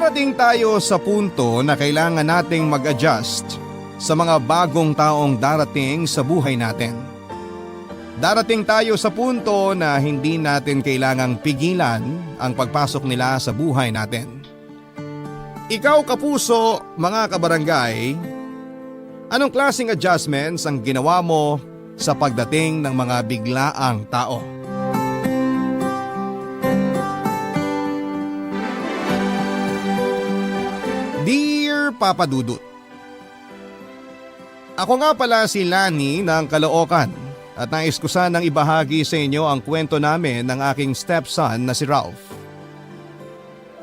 Darating tayo sa punto na kailangan nating mag-adjust sa mga bagong taong darating sa buhay natin. Darating tayo sa punto na hindi natin kailangang pigilan ang pagpasok nila sa buhay natin. Ikaw kapuso, mga kabarangay, anong klaseng adjustments ang ginawa mo sa pagdating ng mga biglaang tao? Dear Papa Dudut, ako nga pala si Lani ng Caloocan at nais ko sanang ibahagi sa inyo ang kwento namin ng aking stepson na si Ralph.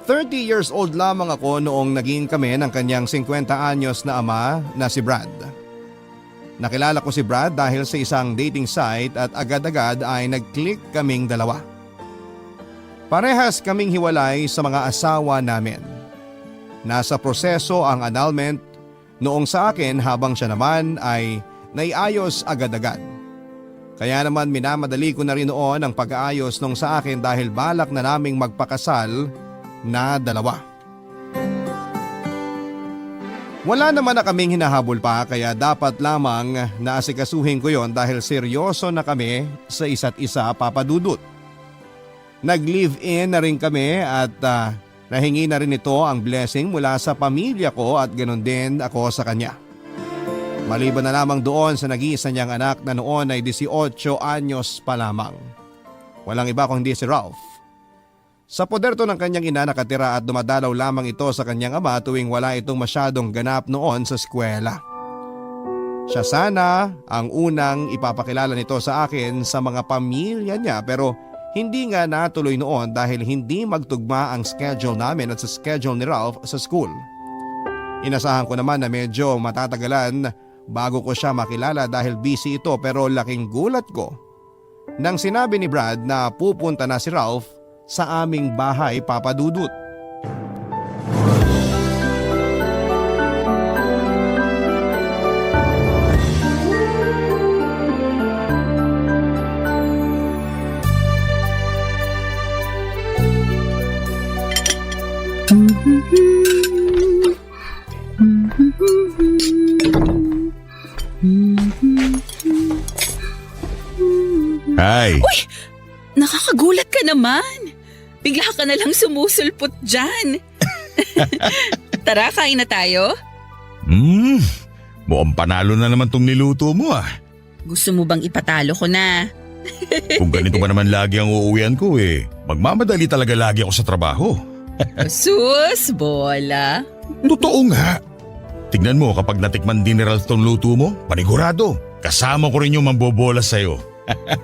30 years old lamang ako noong naging kami ng kanyang 50 anyos na ama na si Brad. Nakilala ko si Brad dahil sa isang dating site at agad-agad ay nag-click kaming dalawa. Parehas kaming hiwalay sa mga asawa namin. Nasa proseso ang annulment noong sa akin habang siya naman ay naiayos agad-agad. Kaya naman minamadali ko na rin noon ang pag-aayos nung sa akin dahil balak na naming magpakasal na dalawa. Wala naman na kaming hinahabol pa kaya dapat lamang naasikasuhin ko yon dahil seryoso na kami sa isa't isa, Papa Dudut. Nag-live-in na rin kami at nahingi na rin ito ang blessing mula sa pamilya ko at ganoon din ako sa kanya. Maliban na lamang doon sa nag-iisa niyang anak na noon ay 18 anyos pa lamang. Walang iba kundi si Ralph. Sa poder to ng kanyang ina nakatira at dumadalaw lamang ito sa kanyang ama tuwing wala itong masyadong ganap noon sa eskwela. Siya sana ang unang ipapakilala nito sa akin sa mga pamilya niya pero hindi nga natuloy noon dahil hindi magtugma ang schedule namin at sa schedule ni Ralph sa school. Inasahan ko naman na medyo matatagalan bago ko siya makilala dahil busy ito pero laking gulat ko nang sinabi ni Brad na pupunta na si Ralph sa aming bahay, Papa Dudut. Hi! Uy! Nakakagulat ka naman. Bigla ka na lang sumusulpot dyan. Tara, kain na tayo. Mukhang panalo na naman tong niluto mo ah. Gusto mo bang ipatalo ko na? Kung ganito ba naman lagi ang uuwian ko magmamadali talaga lagi ako sa trabaho. Sus, bola. Totoo nga. Tignan mo kapag natikman din ni Ralph tong luto mo, panigurado. Kasama ko rin yung mambobola sa'yo.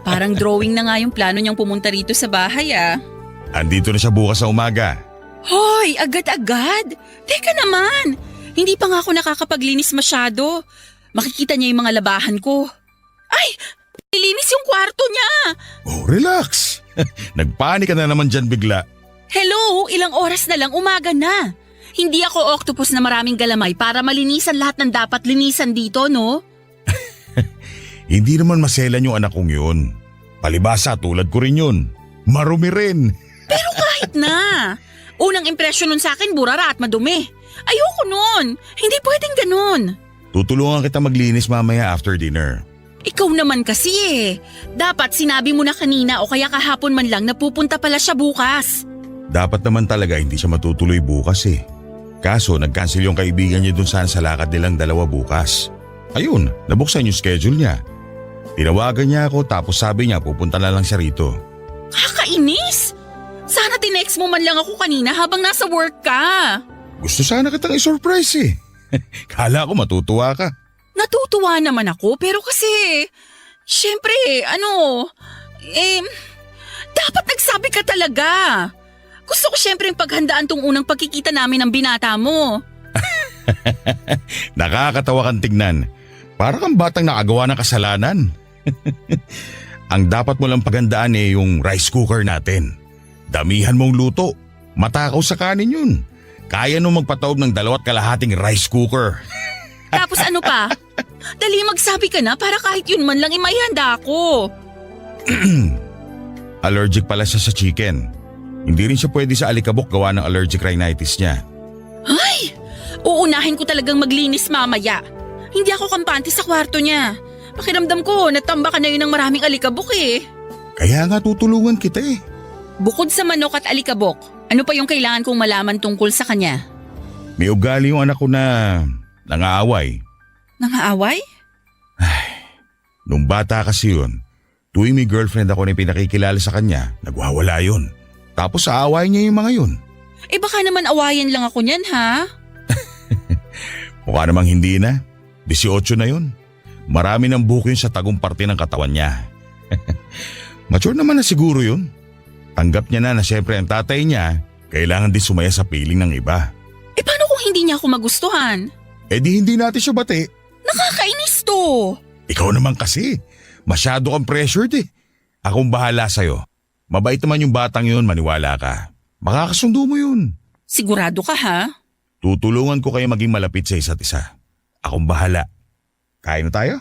Parang drawing na nga yung plano niyang pumunta rito sa bahay ah. Andito na siya bukas sa umaga. Hoy, agad-agad. Teka naman, hindi pa nga ako nakakapaglinis masyado. Makikita niya yung mga labahan ko. Ay, nilinis yung kwarto niya. Oh, relax. Nagpanik ka na naman dyan bigla. Hello, ilang oras na lang umaga na. Hindi ako octopus na maraming galamay para malinisan lahat ng dapat linisan dito, no? Hindi naman maselan yung anak kong yun. Palibasa tulad ko rin yun. Marumi rin. Pero kahit na. Unang impresyon nun sa akin, burara at madumi. Ayoko nun. Hindi pwedeng ganun. Tutulungan kita maglinis mamaya after dinner. Ikaw naman kasi Dapat sinabi mo na kanina o kaya kahapon man lang na pupunta pala siya bukas. Dapat naman talaga hindi siya matutuloy bukas Kaso nag-cancel yung kaibigan niya dun saan sa lakad nilang dalawa bukas. Ayun, nabuksan yung schedule niya. Tinawagan niya ako tapos sabi niya pupunta na lang siya rito. Kakainis! Sana tinext mo man lang ako kanina habang nasa work ka. Gusto sana kitang i-surprise Kala ko matutuwa ka. Natutuwa naman ako pero kasi, syempre, dapat nagsabi ka talaga. Gusto ko syempre paghandaan tong unang pagkikita namin ng binata mo. Nakakatawa kang tignan. Para kang batang nakagawa ng kasalanan. Ang dapat mo lang paghandaan yung rice cooker natin. Damihan mong luto. Matakaw sa kanin yun. Kaya nung magpataob ng 2.5 rice cooker. Tapos ano pa? Dali magsabi ka na para kahit yun man lang imayhanda ako. Allergic pala siya sa chicken. Hindi rin siya pwede sa alikabok gawa ng allergic rhinitis niya. Uunahin ko talagang maglinis mamaya. Hindi ako kampante sa kwarto niya. Pakiramdam ko, natamba ka na yun ng maraming alikabok eh. Kaya nga tutulungan kita eh. Bukod sa manok at alikabok, ano pa yung kailangan kong malaman tungkol sa kanya? May ugali yung anak ko na nangaaway. Nangaaway? Nung bata kasi yun, tuwing may girlfriend ako na pinakikilala sa kanya, nagwawala yun. Tapos aaway niya yung mga yun. Eh baka naman awayan lang ako niyan ha? Mukha namang hindi na. 18 na yun. Marami ng buko yun sa tagong parte ng katawan niya. Mature naman na siguro yun. Tanggap niya na syempre ang tatay niya kailangan din sumaya sa piling ng iba. Eh paano kung hindi niya ako magustuhan? Eh di hindi natin siya bati. Nakakainis to. Ikaw naman kasi. Masyado kang pressured eh. Akong bahala sa'yo. Mabait naman yung batang yun, maniwala ka. Makakasundo mo yun. Sigurado ka ha? Tutulungan ko kayo maging malapit sa isa't isa. Akong bahala. Kain na tayo?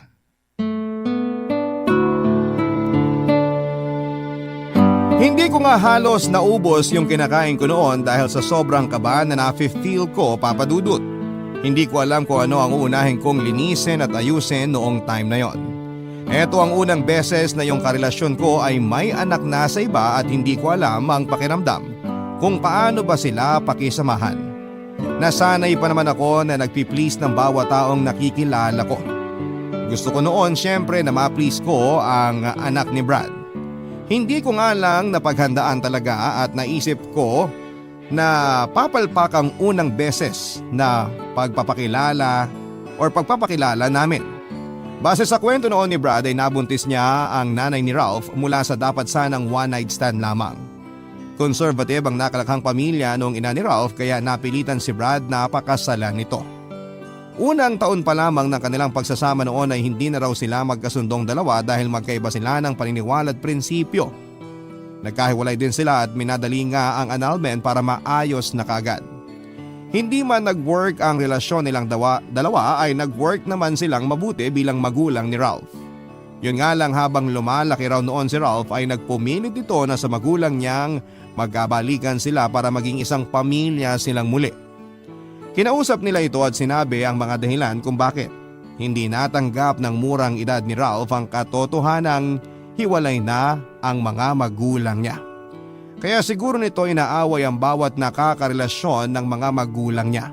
Hindi ko nga halos naubos yung kinakain ko noon dahil sa sobrang kaba na nafe-feel ko, Papa Dudut. Hindi ko alam kung ano ang uunahin kong linisin at ayusin noong time na yon. Ito ang unang beses na yung karelasyon ko ay may anak na sa iba at hindi ko alam ang pakiramdam kung paano ba sila pakisamahan. Nasanay pa naman ako na nagpi-please ng bawat taong nakikilala ko. Gusto ko noon syempre na ma-please ko ang anak ni Brad. Hindi ko nga lang napaghandaan talaga at naisip ko na papalpak ang unang beses na pagpapakilala namin. Base sa kwento noon ni Brad ay nabuntis niya ang nanay ni Ralph mula sa dapat sanang one night stand lamang. Conservative ang nakalakhang pamilya noong ina ni Ralph kaya napilitan si Brad na pakasalan nito. Unang taon pa lamang ng kanilang pagsasama noon ay hindi na raw sila magkasundong dalawa dahil magkaiba sila ng paniniwala at prinsipyo. Nagkahiwalay din sila at minadali nga ang annulment para maayos na kagad. Hindi man nag-work ang relasyon nilang dalawa ay nag-work naman silang mabuti bilang magulang ni Ralph. Yun nga lang habang lumalaki raw noon si Ralph ay nagpumilit ito na sa magulang niyang magkabalikan sila para maging isang pamilya silang muli. Kinausap nila ito at sinabi ang mga dahilan kung bakit hindi natanggap ng murang edad ni Ralph ang katotohanang hiwalay na ang mga magulang niya. Kaya siguro nito inaaway ang bawat nakakarelasyon ng mga magulang niya.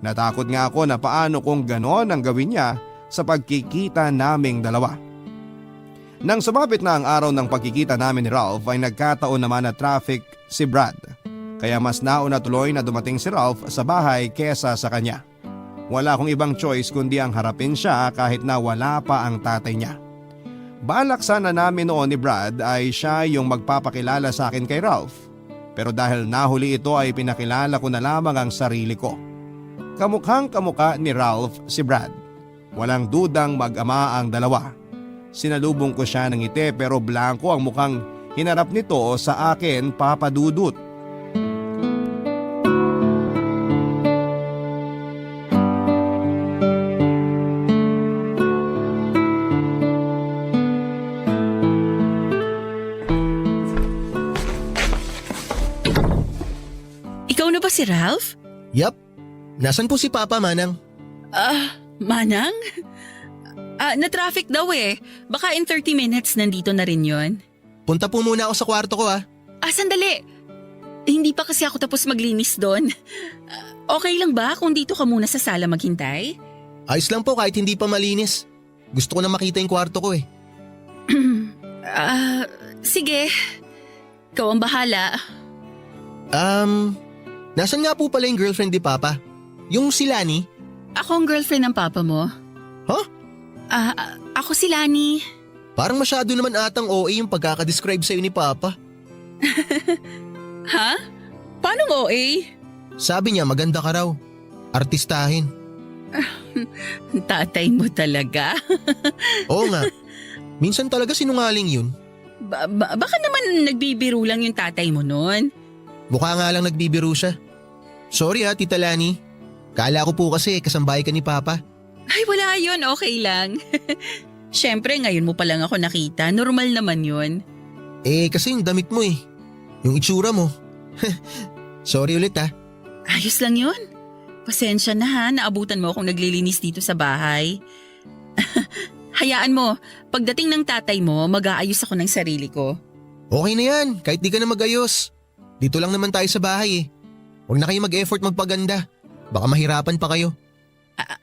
Natakot nga ako na paano kung ganon ang gawin niya sa pagkikita naming dalawa. Nang sumapit na ang araw ng pagkikita namin ni Ralph ay nagkataon naman na traffic si Brad. Kaya mas nauna tuloy na dumating si Ralph sa bahay kesa sa kanya. Wala akong ibang choice kundi ang harapin siya kahit na wala pa ang tatay niya. Balak sana namin noon ni Brad ay siya yung magpapakilala sa akin kay Ralph. Pero dahil nahuli ito ay pinakilala ko na lamang ang sarili ko. Kamukhang kamukha ni Ralph si Brad. Walang dudang mag-ama ang dalawa. Sinalubong ko siya ng ngiti pero blanco ang mukhang hinarap nito sa akin, Papa Dudut. Ikaw na ba si Ralph? Yup. Nasaan po si Papa, Manang? Manang? Na-traffic daw eh. Baka in 30 minutes nandito na rin yon. Punta po muna ako sa kwarto ko Sandali. Hindi pa kasi ako tapos maglinis doon. Okay lang ba kung dito ka muna sa sala maghintay? Ayos lang po kahit hindi pa malinis. Gusto ko na makita yung kwarto ko eh. Sige. Ikaw ang bahala. Nasaan nga po pala yung girlfriend ni Papa? Yung si Lani? Ako ang girlfriend ng papa mo. Huh? Ako si Lani. Parang masyado naman atang OA yung pagkakadescribe sa'yo ni Papa. Ha? Paano OA? Sabi niya maganda ka raw. Artistahin. Tatay mo talaga? Oo nga. Minsan talaga sinungaling yun. Baka naman nagbibiro lang yung tatay mo nun. Mukha nga lang nagbibiro siya. Sorry Tita Lani. Kala ko po kasi kasambahay ka ni Papa. Ay wala yun, okay lang. Siyempre ngayon mo pa lang ako nakita, normal naman yun. Kasi yung damit mo Yung itsura mo. Sorry ulit Ayos lang yun. Pasensya na ha, naabutan mo akong naglilinis dito sa bahay. Hayaan mo, pagdating ng tatay mo, mag-aayos ako ng sarili ko. Okay na yan, kahit di ka na mag-ayos. Dito lang naman tayo sa bahay eh. Huwag na kayo mag-effort magpaganda. Baka mahirapan pa kayo.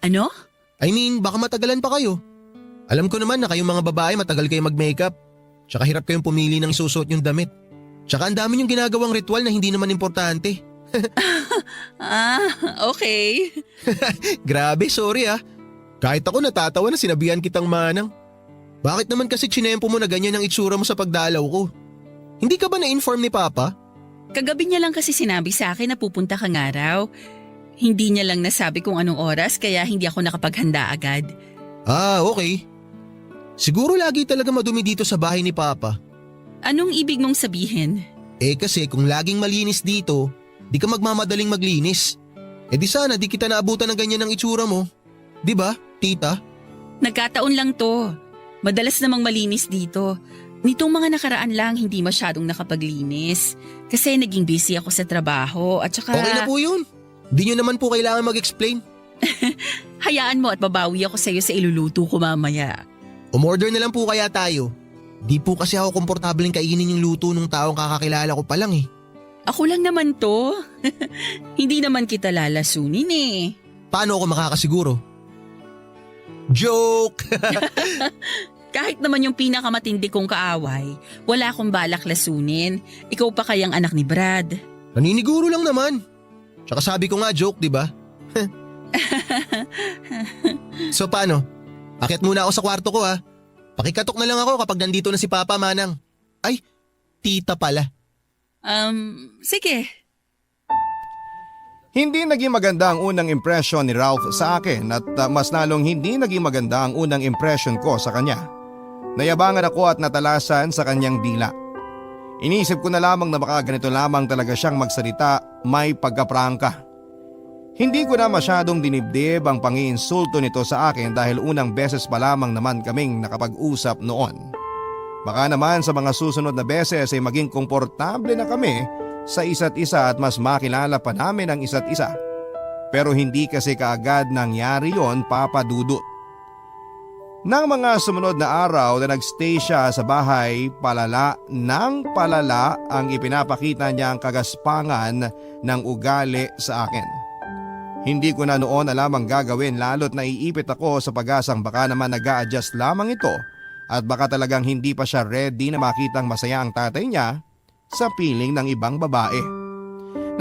Ano? I mean, baka matagalan pa kayo. Alam ko naman na kayong mga babae matagal kayo mag-makeup. Tsaka hirap kayong pumili ng isusuot yung damit. Tsaka ang dami yung ginagawang ritual na hindi naman importante. Okay. Grabe, sorry ah. Kahit ako natatawa na sinabihan kitang manang. Bakit naman kasi tsinempo mo na ganyan ang itsura mo sa pagdalaw ko? Hindi ka ba na-inform ni Papa? Kagabi niya lang kasi sinabi sa akin na pupunta kang araw. Hindi niya lang nasabi kung anong oras kaya hindi ako nakapaghanda agad. Ah, okay. Siguro lagi talaga madumi dito sa bahay ni Papa. Anong ibig mong sabihin? Eh kasi kung laging malinis dito, di ka magmamadaling maglinis. Eh di sana di kita naabutan ng ganyan ang itsura mo. Di ba, tita? Nagkataon lang to. Madalas namang malinis dito. Nitong mga nakaraan lang hindi masyadong nakapaglinis. Kasi naging busy ako sa trabaho at saka… Okay na po yun. Di nyo naman po kailangan mag-explain. Hayaan mo at babawi ako sa iyo sa iluluto ko mamaya. Umorder na lang po kaya tayo. Di po kasi ako komportableng kainin yung luto ng taong kakakilala ko pa lang eh. Ako lang naman to. Hindi naman kita lalasunin eh. Paano ako makakasiguro? Joke! Kahit naman yung pinakamatindi kong kaaway, wala akong balak lasunin. Ikaw pa kayang anak ni Brad. Naniniguro lang naman. Tsaka sabi ko nga joke, di ba? So paano? Akyat muna ako sa kwarto ko ha. Pakikatok na lang ako kapag nandito na si Papa, Manang. Ay, tita pala. Sige. Hindi naging maganda ang unang impression ni Ralph sa akin at mas lalong hindi naging maganda ang unang impression ko sa kanya. Nayabangan ako at natalasan sa kanyang dila. Inisip ko na lamang na baka ganito lamang talaga siyang magsalita, may pagkaprangka. Hindi ko na masyadong dinibdib ang pangiinsulto nito sa akin dahil unang beses pa lamang naman kaming nakapag-usap noon. Baka naman sa mga susunod na beses ay maging komportable na kami sa isa't isa at mas makilala pa namin ang isa't isa. Pero hindi kasi kaagad nangyari yon, Papa Dudut. Nang mga sumunod na araw na nagstay siya sa bahay, palala ang ipinapakita niyang kagaspangan ng ugali sa akin. Hindi ko na noon alam ang gagawin lalo't naiipit ako sa pag-asang baka naman nag-a-adjust lamang ito at baka talagang hindi pa siya ready na makitang masaya ang tatay niya sa piling ng ibang babae.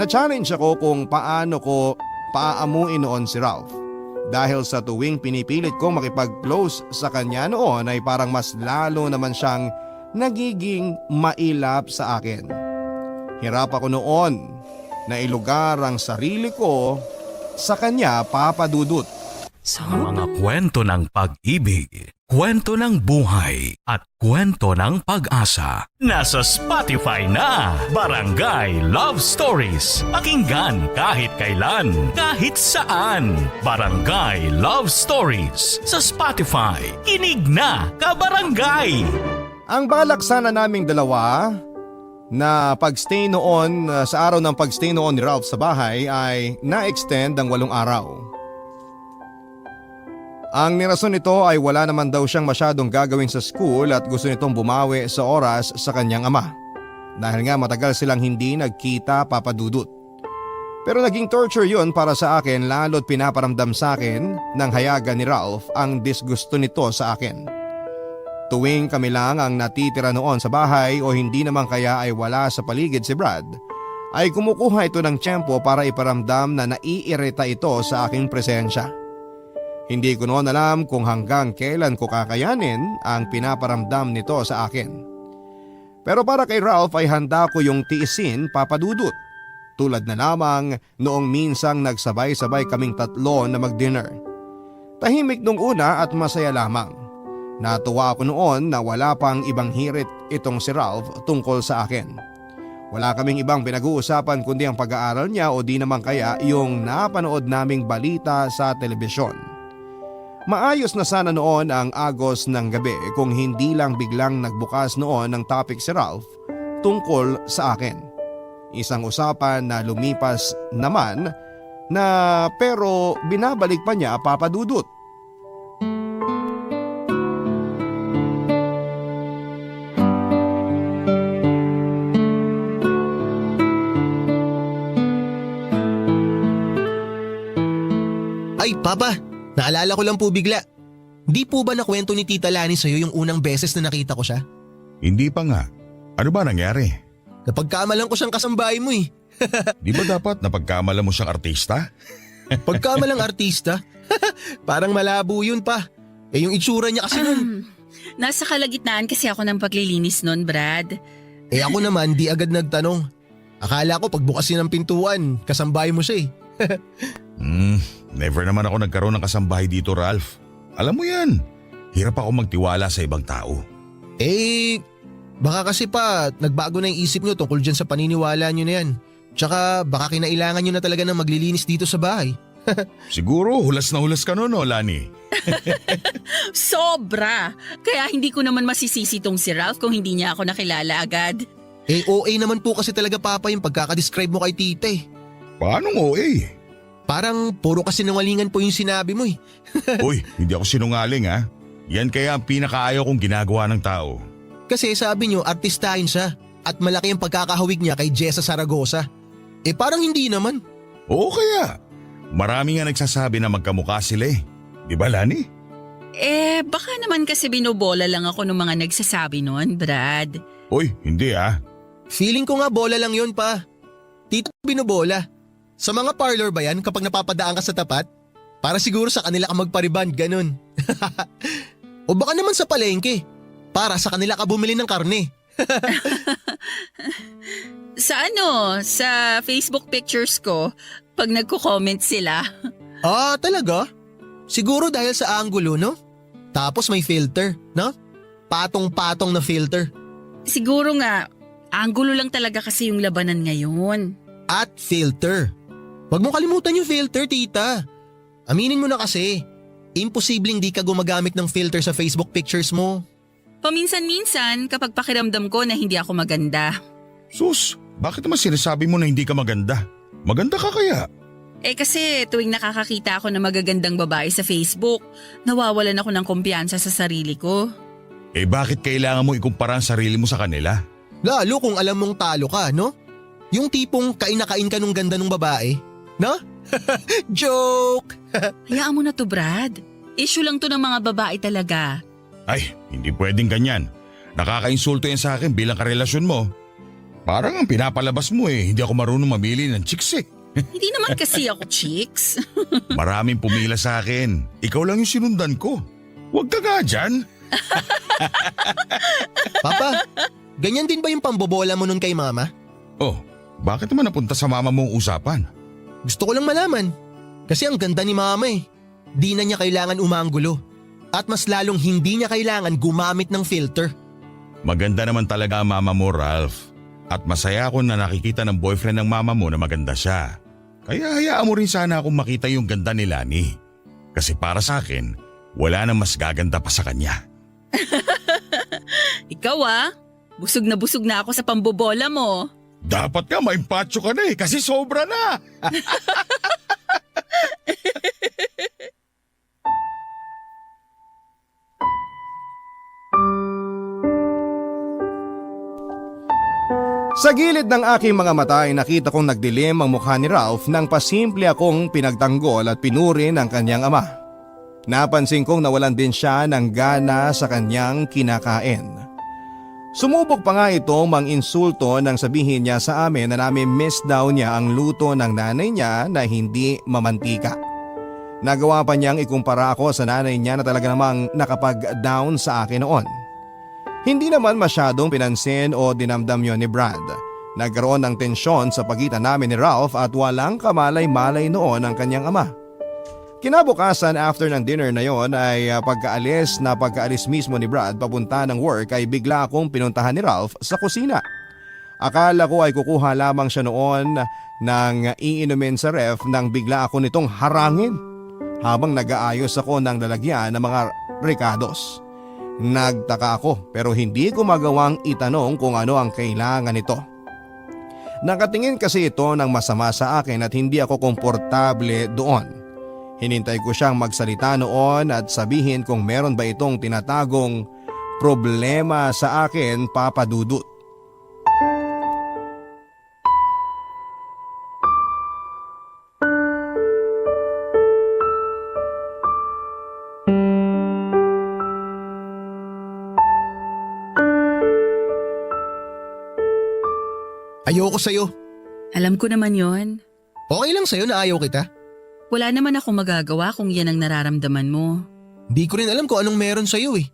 Na-challenge ako kung paano ko paaamuin noon si Ralph. Dahil sa tuwing pinipilit kong makipag-close sa kanya noon ay parang mas lalo naman siyang nagiging mailap sa akin. Hirap ako noon na ilugar ang sarili ko sa kanya, Papa Dudut. Sa mga kwento ng pag-ibig, kwento ng buhay at kwento ng pag-asa. Nasa Spotify na Barangay Love Stories. Pakinggan kahit kailan, kahit saan. Barangay Love Stories sa Spotify. Kinig na, kabarangay! Ang balak sana naming dalawa na pagstay noon sa araw ng pagstay noon ni Ralph sa bahay ay na-extend ang 8 araw. Ang nirason nito ay wala naman daw siyang masyadong gagawin sa school at gusto nitong bumawi sa oras sa kanyang ama. Dahil nga matagal silang hindi nagkita, Papa Dudut. Pero naging torture yun para sa akin lalo't pinaparamdam sa akin ng hayagan ni Ralph ang disgusto nito sa akin. Tuwing kami lang ang natitira noon sa bahay o hindi naman kaya ay wala sa paligid si Brad, ay kumukuha ito ng tiyempo para iparamdam na naiirita ito sa aking presensya. Hindi ko noon alam kung hanggang kailan ko kakayanin ang pinaparamdam nito sa akin. Pero para kay Ralph ay handa ko yung tiisin, Papa Dudut. Tulad na lamang noong minsang nagsabay-sabay kaming tatlo na mag-dinner. Tahimik nung una at masaya lamang. Natuwa ako noon na wala pang ibang hirit itong si Ralph tungkol sa akin. Wala kaming ibang pinag-uusapan kundi ang pag-aaral niya o di naman kaya yung napanood naming balita sa telebisyon. Maayos na sana noon ang agos ng gabi kung hindi lang biglang nagbukas noon ng topic si Ralph tungkol sa akin. Isang usapan na lumipas naman pero binabalik pa niya Papa Dudut. Ay, Papa, naalala ko lang po bigla. Di po ba nakwento ni Tita Lani sa'yo yung unang beses na nakita ko siya? Hindi pa nga. Ano ba nangyari? Napagkamalan ko siyang kasambahay mo eh. Di ba dapat napagkamala mo siyang artista? Pagkamalang artista? Parang malabo yun pa. Eh yung itsura niya kasi nun. Nasa kalagitnaan kasi ako ng paglilinis nun, Brad. Eh ako naman di agad nagtanong. Akala ko pagbukas niya ng pintuan, kasambahay mo siya eh. Never naman ako nagkaroon ng kasambahay dito, Ralph. Alam mo yan, hirap ako magtiwala sa ibang tao. Eh, baka kasi pa nagbago na yung isip niyo tungkol dyan sa paniniwala niyo na yan. Tsaka baka kinailangan niyo na talaga ng maglilinis dito sa bahay. Siguro hulas na hulas ka noon, Lani. Sobra! Kaya hindi ko naman masisisi tong si Ralph kung hindi niya ako nakilala agad. Eh OA naman po kasi talaga Papa yung pagkakadescribe mo kay tita eh. Paanong OA? Parang puro kasinungalingan po yung sinabi mo eh. Uy, hindi ako sinungaling ha. Yan kaya ang pinakaayaw kong ginagawa ng tao. Kasi sabi niyo artistahin siya at malaki ang pagkakahawig niya kay Jessa Saragosa. Eh parang hindi naman. Oo kaya. Marami nga nagsasabi na magkamukha sila eh. Di ba, Lani? Baka naman kasi binobola lang ako ng mga nagsasabi nun, Brad. Uy, hindi ah. Feeling ko nga bola lang yun pa. Tito binobola. Sa mga parlor ba yan kapag napapadaan ka sa tapat? Para siguro sa kanila ka magpariband, ganun. O baka naman sa palengke. Para sa kanila ka bumili ng karne. Sa Facebook pictures ko, pag nagko-comment sila. Ah, talaga? Siguro dahil sa angulo, no? Tapos may filter, no? Patong-patong na filter. Siguro nga, anggulo lang talaga kasi yung labanan ngayon. At filter. Huwag mo kalimutan yung filter, tita. Aminin mo na kasi, imposibleng di ka gumagamit ng filter sa Facebook pictures mo. Paminsan-minsan kapag pakiramdam ko na hindi ako maganda. Sus, bakit naman sinasabi mo na hindi ka maganda? Maganda ka kaya? Kasi tuwing nakakakita ako ng magagandang babae sa Facebook, nawawalan ako ng kumpiyansa sa sarili ko. Bakit kailangan mo ikumpara ang sarili mo sa kanila? Lalo kung alam mong talo ka, no? Yung tipong kain na kain ka nung ganda nung babae, no? Joke! Hayaan mo na to, Brad. Issue lang to ng mga babae talaga. Ay, hindi pwedeng ganyan. Nakakainsulto yan sa akin bilang karelasyon mo. Parang ang pinapalabas mo hindi ako marunong mamili ng chicks eh. Hindi naman kasi ako chicks. Maraming pumila sa akin. Ikaw lang yung sinundan ko. Huwag ka nga dyan. Papa, ganyan din ba yung pambobola mo nun kay mama? Oh, bakit naman napunta sa mama mong usapan? Gusto ko lang malaman. Kasi ang ganda ni mama eh. Di na niya kailangan umanggulo. At mas lalong hindi niya kailangan gumamit ng filter. Maganda naman talaga ang mama mo, Ralph. At masaya ako na nakikita ng boyfriend ng mama mo na maganda siya. Kaya hayaan mo rin sana akong makita yung ganda ni Lani. Kasi para sa akin, wala nang mas gaganda pa sa kanya. Ikaw busog na ako sa pambobola mo. Dapat nga maimpatso ka na kasi sobra na. Sa gilid ng aking mga mata ay nakita kong nagdilim ang mukha ni Ralph nang pasimple akong pinagtanggol at pinuri ng kanyang ama. Napansin kong nawalan din siya ng gana sa kanyang kinakain. Sumubok pa nga itong mang-insulto nang sabihin niya sa amin na nami-miss daw niya ang luto ng nanay niya na hindi mamantika. Nagawa pa niyang ikumpara ako sa nanay niya na talaga namang nakapag-down sa akin noon. Hindi naman masyadong pinansin o dinamdam yon ni Brad. Nagkaroon ng tensyon sa pagitan namin ni Ralph at walang kamalay-malay noon ang kanyang ama. Kinabukasan after ng dinner na yon ay pagkaalis mismo ni Brad papunta ng work ay bigla akong pinuntahan ni Ralph sa kusina. Akala ko ay kukuha lamang siya noon ng iinumin sa ref nang bigla ako nitong harangin habang nag-aayos ako ng lalagyan ng mga recados. Nagtaka ako pero hindi ko magawang itanong kung ano ang kailangan nito. Nakatingin kasi ito ng masama sa akin at hindi ako komportable doon. Hinintay ko siyang magsalita noon at sabihin kung meron ba itong tinatagong problema sa akin, Papa Dudut. Ayoko sa'yo. Alam ko naman yon. Okay lang sa'yo na ayaw kita. Wala naman akong magagawa kung yan ang nararamdaman mo. Hindi ko rin alam kung anong meron sa'yo eh.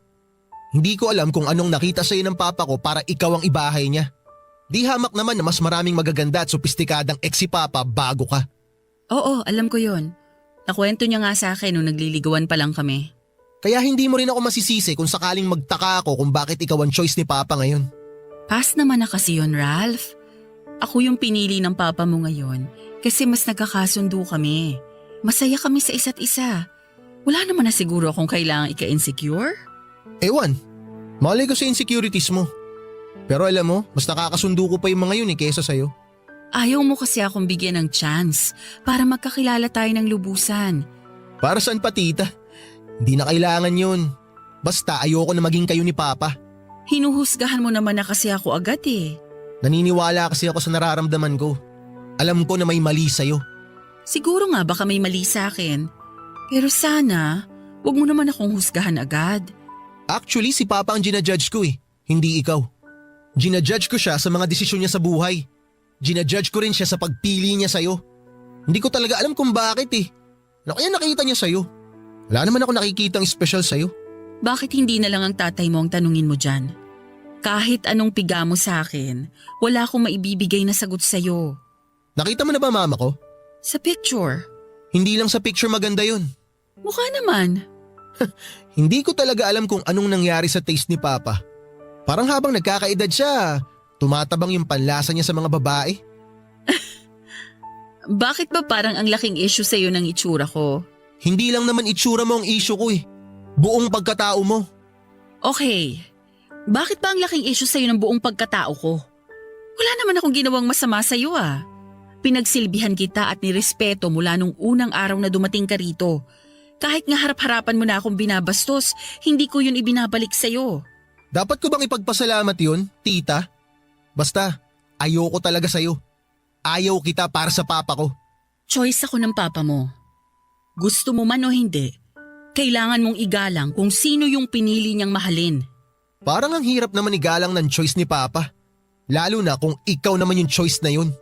Hindi ko alam kung anong nakita sa'yo ng papa ko para ikaw ang ibahay niya. Di hamak naman na mas maraming magaganda at sopistikadang ex si papa bago ka. Oo, alam ko yon. Nakwento niya nga sa akin nung nagliligawan pa lang kami. Kaya hindi mo rin ako masisisi kung sakaling magtaka ako kung bakit ikaw ang choice ni papa ngayon. Pass naman na kasi yon, Ralph. Ako yung pinili ng papa mo ngayon kasi mas nagkakasundo kami. Masaya kami sa isa't isa. Wala naman na siguro akong kailangang ika-insecure. Ewan, malay ko sa insecurities mo. Pero alam mo, mas nakakasundo ko pa yung mga yun kaysa sa'yo. Ayaw mo kasi akong bigyan ng chance para magkakilala tayo ng lubusan. Para saan pa tita? Hindi na kailangan yun. Basta ayoko na maging kayo ni papa. Hinuhusgahan mo naman na kasi ako agad eh. Naniniwala kasi ako sa nararamdaman ko. Alam ko na may mali sa'yo. Siguro nga baka may mali sa akin. Pero sana, wag mo naman akong husgahan agad. Actually, si papa ang ginajudge ko eh, hindi ikaw. Ginajudge ko siya sa mga desisyon niya sa buhay. Ginajudge ko rin siya sa pagpili niya sa'yo. Hindi ko talaga alam kung bakit eh. Ano kaya nakita niya sa'yo? Wala naman ako nakikitang special sa'yo. Bakit hindi na lang ang tatay mo ang tanungin mo dyan? Kahit anong piga mo sa akin, wala akong maibibigay na sagot sa'yo. Nakita mo na ba mama ko? Sa picture, Hindi lang sa picture maganda yun. mukha naman. Hindi ko talaga alam kung anong nangyari sa taste ni papa. Parang habang nagkakaedad siya, tumatabang yung panlasa niya sa mga babae. Bakit ba parang ang laking issue sa'yo ng itsura ko? Hindi lang naman itsura mo ang issue ko eh. Buong pagkatao mo. Okay, bakit ba ang laking issue sa'yo ng buong pagkatao ko? Wala naman akong ginawang masama sa'yo ah. Pinagsilbihan kita at nirespeto mula nung unang araw na dumating ka rito. Kahit nga harap-harapan mo na akong binabastos, hindi ko yun ibinabalik sa'yo. Dapat ko bang ipagpasalamat yun, tita? Basta, ayoko talaga sa'yo. Ayaw kita para sa papa ko. Choice ako ng papa mo. Gusto mo man o hindi, kailangan mong igalang kung sino yung pinili niyang mahalin. Parang ang hirap naman igalang ng choice ni papa. Lalo na kung ikaw naman yung choice na yun.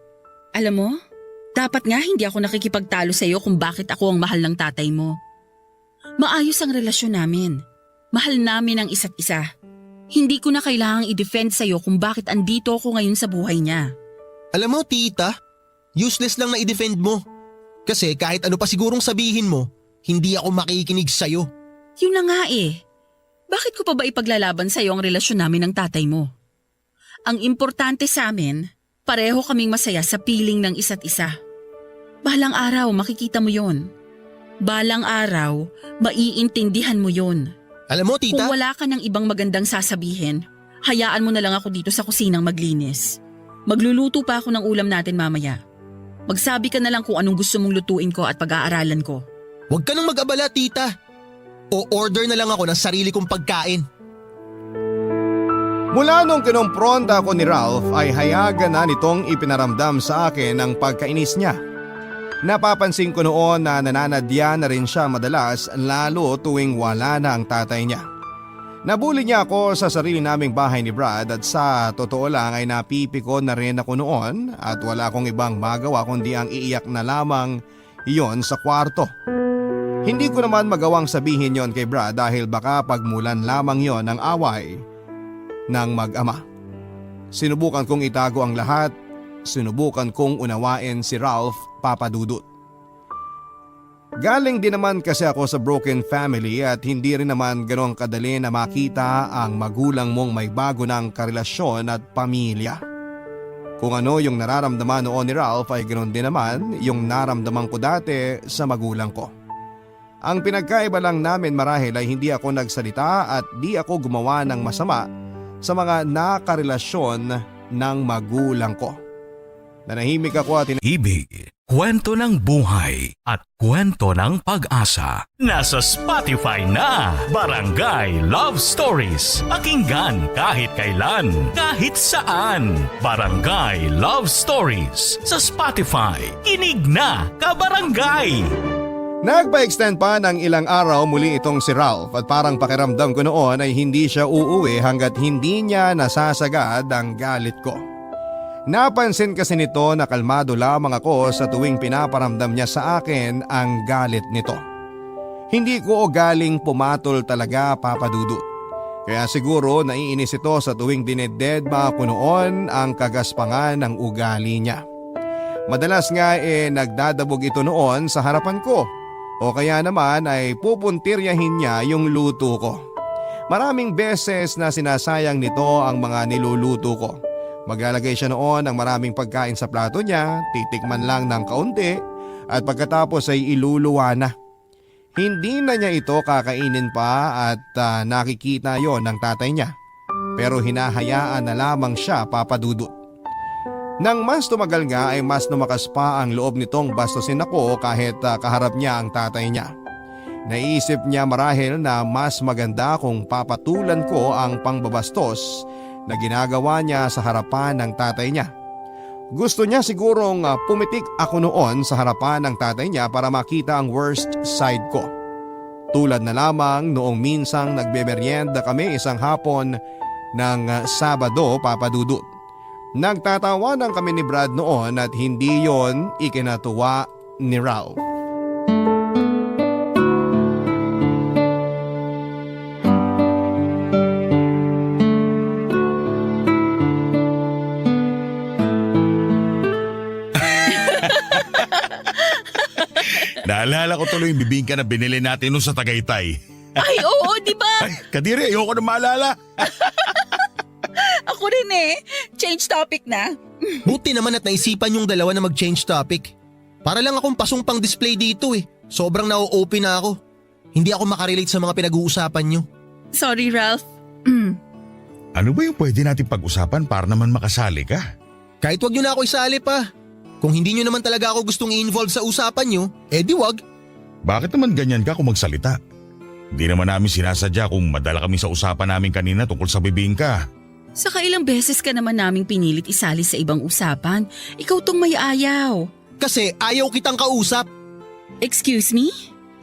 Alam mo, dapat nga hindi ako nakikipagtalo sa'yo kung bakit ako ang mahal ng tatay mo. Maayos ang relasyon namin. Mahal namin ang isa't isa. Hindi ko na kailangang i-defend sa'yo kung bakit andito ako ngayon sa buhay niya. Alam mo, tita, useless lang na i-defend mo. Kasi kahit ano pa sigurong sabihin mo, hindi ako makikinig sa'yo. Yun na nga eh. Bakit ko pa ba ipaglalaban sa'yo ang relasyon namin ng tatay mo? Ang importante sa amin, pareho kaming masaya sa piling ng isa't isa. Balang araw makikita mo yon. Balang araw, maiintindihan mo yon. Alam mo, tita, Kung wala ka ng ibang magandang sasabihin, hayaan mo na lang ako dito sa kusinang maglinis. Magluluto pa ako ng ulam natin mamaya. Magsabi ka na lang kung anong gusto mong lutuin ko at pag-aaralan ko. huwag ka nang mag-abala, tita. O order na lang ako ng sarili kong pagkain. Mula nung kinompronta ko ni Ralph ay hayagan na nitong ipinaramdam sa akin ang pagkainis niya. Napapansin ko noon na nananadya na rin siya madalas lalo tuwing wala na ang tatay niya. Nabuli niya ako sa sarili naming bahay ni Brad at sa totoo lang ay napipikon na rin ako noon at wala akong ibang magawa kundi ang iiyak na lamang iyon sa kwarto. Hindi ko naman magawang sabihin yon kay Brad dahil baka pagmulan lamang yon ng away ng mag-ama. Sinubukan kong itago ang lahat, sinubukan kong unawain si Ralph, Papa Dudut. Galing din naman kasi ako sa broken family at hindi rin naman gano'ng kadali na makita ang magulang mong may bago ng karelasyon at pamilya. Kung ano yung nararamdaman noon ni Ralph ay ganoon din naman yung naramdaman ko dati sa magulang ko. Ang pinagkaiba lang namin marahil ay hindi ako nagsalita at di ako gumawa ng masama sa mga nakarelasyon ng magulang ko. Nanahimik ako at Ibig, kwento ng buhay at kwento ng pag-asa. Nasa Spotify na, Barangay Love Stories. Pakinggan kahit kailan, kahit saan. Barangay Love Stories sa Spotify. Kinig na, kabarangay! Nagpa-extend pa ng ilang araw muli itong si Ralph at parang pakiramdam ko noon ay hindi siya uuwi hanggat hindi niya nasasagad ang galit ko. Napansin kasi nito na kalmado lamang ako sa tuwing pinaparamdam niya sa akin ang galit nito. Hindi ko galing pumatol talaga, Papa Dudut. Kaya siguro naiinis ito sa tuwing dinededma ko noon ang kagaspangan ng ugali niya. Madalas nga nagdadabog ito noon sa harapan ko o kaya naman ay pupuntiryahin niya yung luto ko. Maraming beses na sinasayang nito ang mga niluluto ko. Maglalagay siya noon ng maraming pagkain sa plato niya, titikman lang ng kaunti at pagkatapos ay iluluwa na. Hindi na niya ito kakainin pa at nakikita yon ng tatay niya. Pero hinahayaan na lamang siya, Papa Dudut. Nang mas tumagal nga ay mas lumakas pa ang loob nitong bastusin ako kahit kaharap niya ang tatay niya. Naisip niya marahil na mas maganda kung papatulan ko ang pangbabastos na ginagawa niya sa harapan ng tatay niya. Gusto niya sigurong pumitik ako noon sa harapan ng tatay niya para makita ang worst side ko. Tulad na lamang noong minsang nagbeberyenda kami isang hapon ng Sabado, Papa Dudut. Nagtatawanan kami ni Brad noon at hindi yon ikinatuwa ni Ralph. Naalala ko tuloy yung bibingka na binili natin nung sa Tagaytay. Ay, oo, di ba? Ay, Kadiri, ayoko na maalala. Ako rin Change topic na. Buti naman at naisipan yung dalawa na mag-change topic. Para lang akong pasong pang display dito eh. Sobrang na-open na ako. Hindi ako makarelate sa mga pinag-uusapan nyo. Sorry, Ralph. Ano ba yung pwede natin pag-usapan para naman makasali ka? Kahit wag nyo na ako isali pa. Kung hindi nyo naman talaga ako gustong i-involve sa usapan nyo, di wag. Bakit naman ganyan ka kung magsalita? Hindi naman namin sinasadya kung madala kami sa usapan namin kanina tungkol sa bibingka. Saka ilang beses ka naman naming pinilit isali sa ibang usapan. Ikaw tong may ayaw. Kasi ayaw kitang kausap. Excuse me?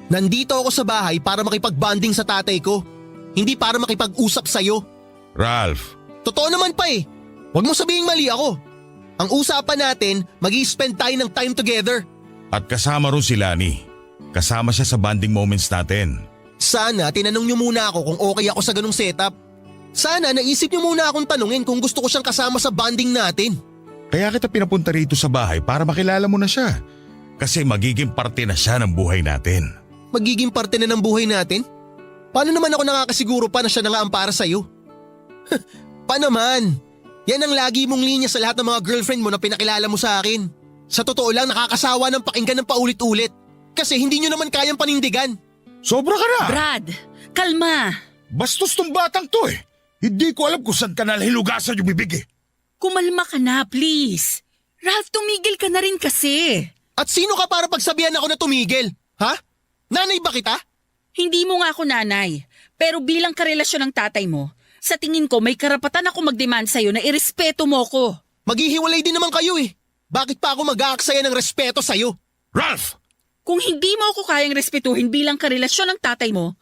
Nandito ako sa bahay para makipag-bonding sa tatay ko. Hindi para makipag-usap sa'yo. Ralph, Totoo naman pa eh. Huwag mo sabihing mali ako. Ang usapan natin, mag-i-spend tayo ng time together. at kasama rin si Lani. Kasama siya sa bonding moments natin. Sana tinanong niyo muna ako kung okay ako sa ganung setup. Sana naisip niyo muna akong tanungin kung gusto ko siyang kasama sa bonding natin. Kaya kita pinapunta rito sa bahay para makilala mo na siya. Kasi magiging parte na siya ng buhay natin. Magiging parte na ng buhay natin? Paano naman ako nakakasiguro pa na siya na nga ang para sa'yo? Pa naman? Yan ang lagi mong linya sa lahat ng mga girlfriend mo na pinakilala mo sa akin. Sa totoo lang nakakasawa ng pakinggan ng paulit-ulit. Kasi hindi nyo naman kayang panindigan. Sobra ka na! Brad, kalma. Bastos tong batang to eh. Hindi ko alam kung saan ka nalhilugasan yung bibig eh. Kumalma ka na, please. Ralph, tumigil ka na rin kasi. At sino ka para pagsabihan ako na tumigil? Ha? Nanay ba kita? Hindi mo nga ako nanay. Pero bilang karelasyon ng tatay mo, sa tingin ko may karapatan ako mag-demand sa'yo na irespeto mo ko. Maghihiwalay din naman kayo eh. Bakit pa ako mag-aaksaya ng respeto sa'yo? Ralph! Kung hindi mo ako kayang respetuhin bilang karelasyon ng tatay mo,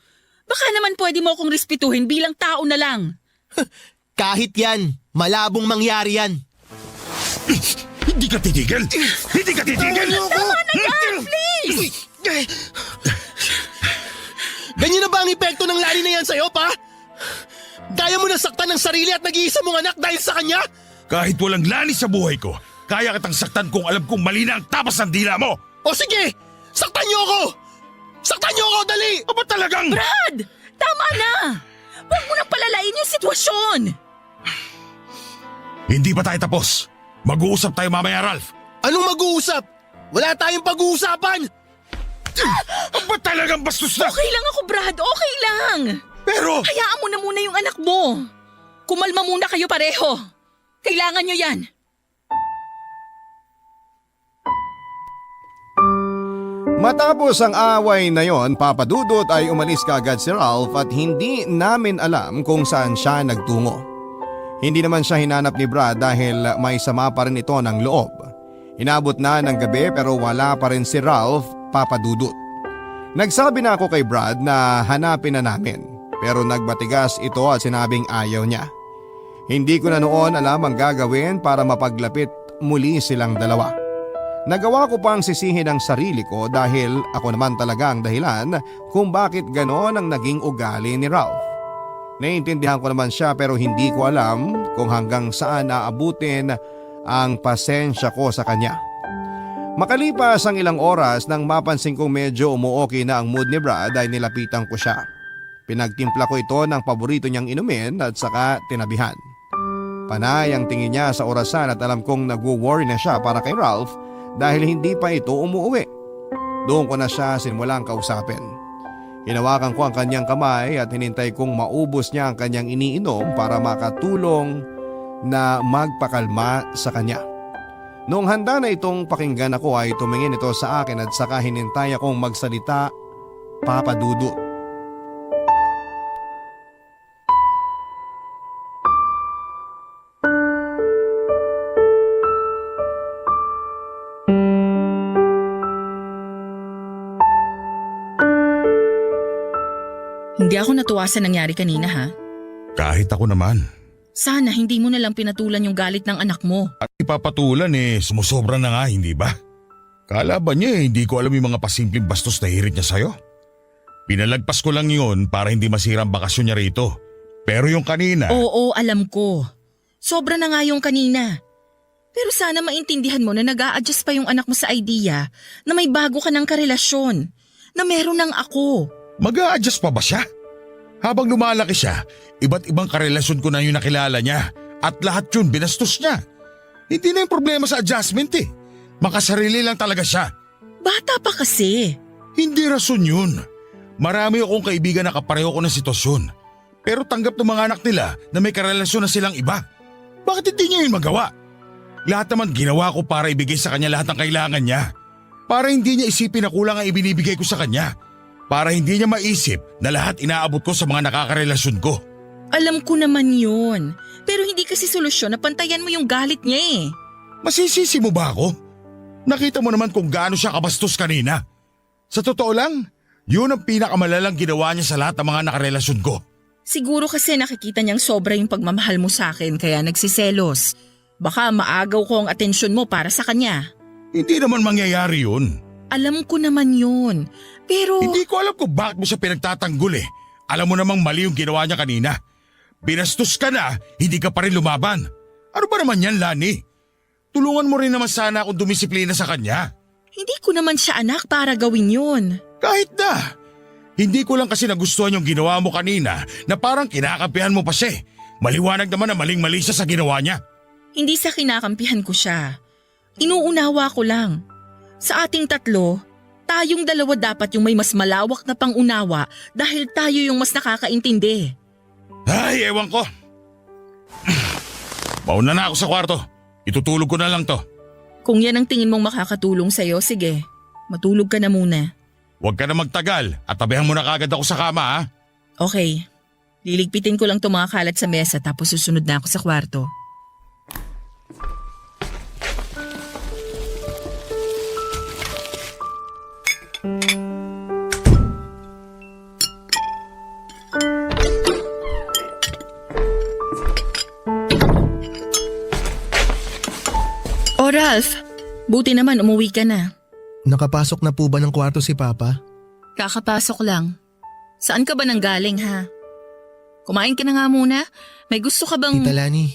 baka naman pwede mo akong respetuhin bilang tao na lang. Kahit yan, malabong mangyari yan. Hindi ka titigil! Hindi ka titigil! Tama na yan, please! Ganyan na ba ang epekto ng lari na yan sa'yo, pa? Kaya mo nasaktan ng sarili at nag-iisa mong anak dahil sa kanya? Kahit walang Lani sa buhay ko, kaya kitang saktan kung alam kong mali na ang tapas ng dila mo! O sige, saktan niyo ako! Saktan niyo ako, dali! Aba talagang… Brad! Tama na! Huwag mo nang palalain yung sitwasyon! Hindi pa tayo tapos. Mag-uusap tayo mamaya, Ralph. Anong mag-uusap? Wala tayong pag-uusapan! Aba talagang bastos na! Okay lang ako, Brad. Okay lang. Pero… Hayaan mo na muna yung anak mo. Kumalma muna kayo pareho. Kailangan nyo yan. Matapos ang away na yon, Papa Dudut, ay umalis kaagad si Ralph at hindi namin alam kung saan siya nagtungo. Hindi naman siya hinanap ni Brad dahil may sama pa rin ito ng loob. Inabot na ng gabi pero wala pa rin si Ralph, Papa Dudut. Nagsabi na ako kay Brad na hanapin na namin pero nagbatigas ito at sinabing ayaw niya. Hindi ko na noon alam ang gagawin para mapaglapit muli silang dalawa. Nagawa ko pang sisihin ang sarili ko dahil ako naman talaga ang dahilan kung bakit ganon ang naging ugali ni Ralph. Naiintindihan ko naman siya pero hindi ko alam kung hanggang saan aabutin ang pasensya ko sa kanya. Makalipas ang ilang oras nang mapansin kong medyo umuoki na ang mood ni Brad ay nilapitan ko siya. Pinagtimpla ko ito ng paborito niyang inumin at saka tinabihan. Panay ang tingin niya sa orasan at alam kong nagwo-worry na siya para kay Ralph dahil hindi pa ito umuwi. Doon ko na siya simulang kausapin. Hinawakan ko ang kanyang kamay at hinintay kong maubos niya ang kanyang iniinom para makatulong na magpakalma sa kanya. Noong handa na itong pakinggan ako ay tumingin ito sa akin at saka hinintay akong magsalita, Papa Dudut. Hindi ako natuwa sa nangyari kanina ha. Kahit ako naman. Sana hindi mo na lang pinatulan yung galit ng anak mo. At ipapatulan sumusobra na nga, hindi ba? Kalaban niya hindi ko alam yung mga pasimpleng bastos na hirit niya sa'yo. Pinalagpas ko lang yun para hindi masira ang bakasyon niya rito. Pero yung kanina… Oo, alam ko. Sobra na nga yung kanina. Pero sana maintindihan mo na nag-a-adjust pa yung anak mo sa idea na may bago ka ng karelasyon, na meron ng ako. Mag-a-adjust pa ba siya? Habang lumalaki siya, iba't ibang karelasyon ko na yung nakilala niya at lahat yun binastos niya. Hindi na yung problema sa adjustment Makasarili lang talaga siya. Bata pa kasi. Hindi rason yun. Marami akong kaibigan na kapareho ko ng sitwasyon. Pero tanggap ng mga anak nila na may karelasyon na silang iba. Bakit hindi niya yun magawa? Lahat naman ginawa ko para ibigay sa kanya lahat ng kailangan niya. Para hindi niya isipin na kulang ang ibinibigay ko sa kanya. Para hindi niya maisip na lahat inaabot ko sa mga nakakarelasyon ko. Alam ko naman yun. Pero hindi kasi solusyon na pantayan mo yung galit niya Masisisi mo ba ako? Nakita mo naman kung gaano siya kabastos kanina. Sa totoo lang, yun ang pinakamalalang ginawa niya sa lahat ng mga nakarelasyon ko. Siguro kasi nakikita niyang sobra yung pagmamahal mo sa akin kaya nagsiselos. Baka maagaw ko ang atensyon mo para sa kanya. Hindi naman mangyayari yun. Alam ko naman yun. Pero… Hindi ko alam kung bakit mo siya pinagtatanggol Alam mo namang mali yung ginawa niya kanina. Binastos ka na, hindi ka pa rin lumaban. Ano ba naman yan, Lani? Tulungan mo rin naman sana akong dumisiplina sa kanya. Hindi ko naman siya anak para gawin yun. Kahit na. Hindi ko lang kasi nagustuhan yung ginawa mo kanina na parang kinakampihan mo pa siya. Maliwanag naman na maling-mali siya sa ginawa niya. Hindi sa kinakampihan ko siya. Inuunawa ko lang. Sa ating tatlo, tayong dalawa dapat yung may mas malawak na pangunawa dahil tayo yung mas nakakaintindi. Ay, ewan ko. Mauna na ako sa kwarto. Itutulog ko na lang to. Kung yan ang tingin mong makakatulong sa'yo, sige. Matulog ka na muna. Huwag ka na magtagal at tabihan mo na kagad ako sa kama ha. Okay. Liligpitin ko lang itong mga kalat sa mesa tapos susunod na ako sa kwarto. Oh Ralph, buti naman umuwi ka na. Nakapasok na po ba ng kwarto si Papa? Kakapasok lang. Saan ka ba nanggaling ha? Kumain ka na nga muna. May gusto ka bang… Tita Lani,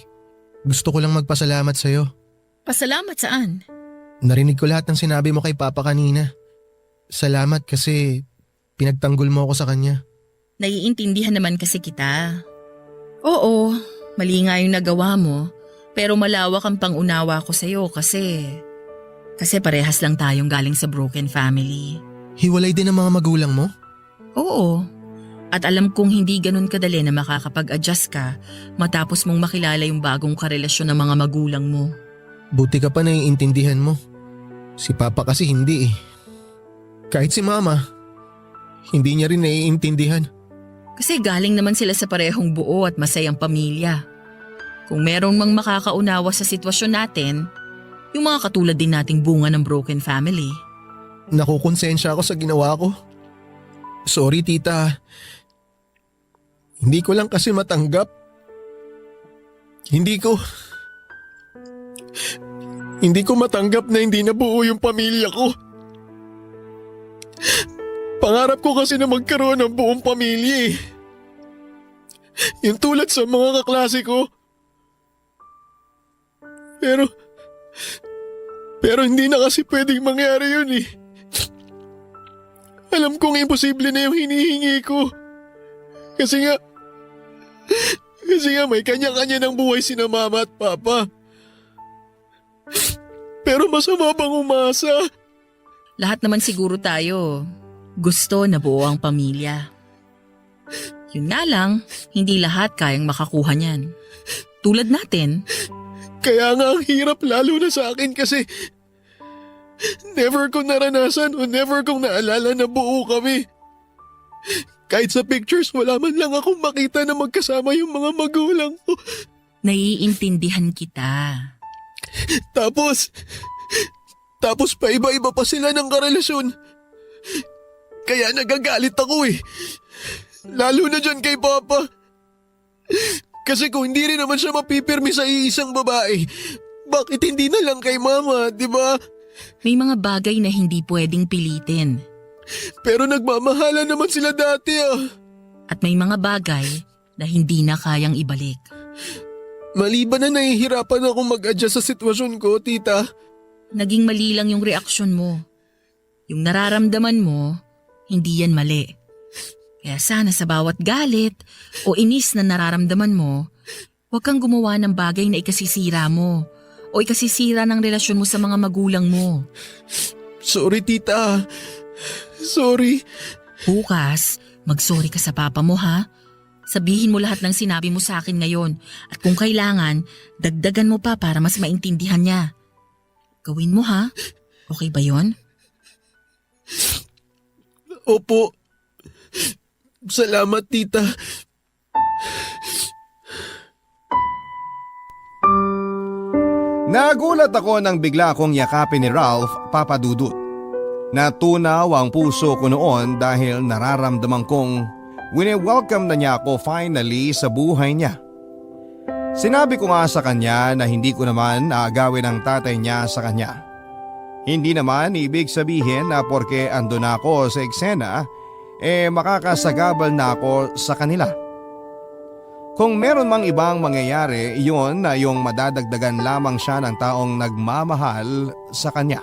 gusto ko lang magpasalamat sa'yo. Pasalamat saan? Narinig ko lahat ng sinabi mo kay Papa kanina. Salamat kasi pinagtanggol mo ako sa kanya. Naiintindihan naman kasi kita. Oo, mali nga yung nagawa mo. Pero malawak ang pangunawa ko sa'yo kasi parehas lang tayong galing sa broken family. Hiwalay din ang mga magulang mo? Oo. At alam kong hindi ganun kadali na makakapag-adjust ka matapos mong makilala yung bagong karelasyon ng mga magulang mo. Buti ka pa naiintindihan mo. Si Papa kasi hindi Kahit si Mama, hindi niya rin naiintindihan. Kasi galing naman sila sa parehong buo at masayang pamilya. Kung merong mang makakaunawa sa sitwasyon natin, yung mga katulad din nating bunga ng broken family. Nakukonsensya ako sa ginawa ko. Sorry tita. Hindi ko lang kasi matanggap. Hindi ko matanggap na hindi nabuo yung pamilya ko. Pangarap ko kasi na magkaroon ng buong pamilya eh. Yung tulad sa mga kaklase ko. Pero hindi na kasi pwedeng mangyari yun eh. Alam kong imposible na yung hinihingi ko. Kasi nga may kanya-kanya ng buhay sina Mama at Papa. Pero masama bang umasa? Lahat naman siguro tayo gusto na buo ang pamilya. Yun nga lang, hindi lahat kayang makakuha niyan. Tulad natin. Kaya nga ang hirap lalo na sa akin kasi never kong naranasan o never kong naalala na buo kami. Kahit sa pictures wala man lang akong makita na magkasama yung mga magulang ko. Naiintindihan kita. Tapos pa iba-iba pa sila ng karelasyon. Kaya nagagalit ako eh. Lalo na dyan kay Papa. Kasi kung hindi rin naman siya mapipirmi sa iisang babae, bakit hindi na lang kay Mama, di ba? May mga bagay na hindi pwedeng pilitin. Pero nagmamahalan naman sila dati ah. At may mga bagay na hindi na kayang ibalik. Maliban na nahihirapan akong mag-adjust sa sitwasyon ko, tita. Naging mali lang yung reaksyon mo. Yung nararamdaman mo, hindi yan mali. Kaya sana sa bawat galit o inis na nararamdaman mo, huwag kang gumawa ng bagay na ikasisira mo o ikasisira ng relasyon mo sa mga magulang mo. Sorry, tita. Sorry. Bukas, mag-sorry ka sa papa mo ha. Sabihin mo lahat ng sinabi mo sa akin ngayon at kung kailangan, dagdagan mo pa para mas maintindihan niya. Gawin mo ha? Okay ba yon? Opo. Salamat, tita. Nagulat ako nang bigla akong yakapin ni Ralph, Papa Dudut. Natunaw ang puso ko noon dahil nararamdaman kong wini-welcome na niya ako finally sa buhay niya. Sinabi ko nga sa kanya na hindi ko naman aagawin ang tatay niya sa kanya. Hindi naman ibig sabihin na porke ando na ako sa eksena, makakasagabal na ako sa kanila. Kung meron mang ibang mangyayari, iyon na yung madadagdagan lamang siya ng taong nagmamahal sa kanya.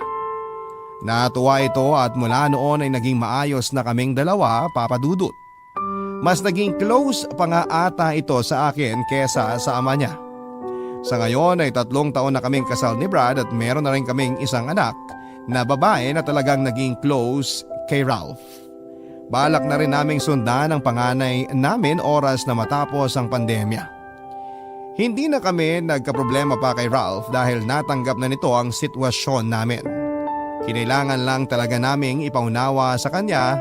Natuwa ito at mula noon ay naging maayos na kaming dalawa, Papa Dudut. Mas naging close pa nga ata ito sa akin kesa sa ama niya. Sa ngayon ay 3 taon na kaming kasal ni Brad at meron na rin kaming isang anak na babae na talagang naging close kay Ralph. Balak na rin naming sundan ang panganay namin oras na matapos ang pandemya. Hindi na kami nagkaproblema pa kay Ralph dahil natanggap na nito ang sitwasyon namin. Kinailangan lang talaga naming ipaunawa sa kanya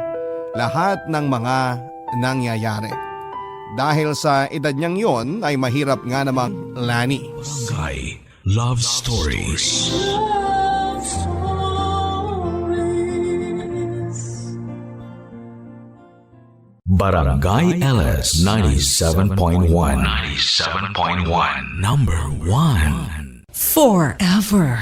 lahat ng mga nangyayari. Dahil sa edad niyang yon ay mahirap nga namang lani. Barangay Love Stories. Barangay LS 97.1 Number 1 Forever.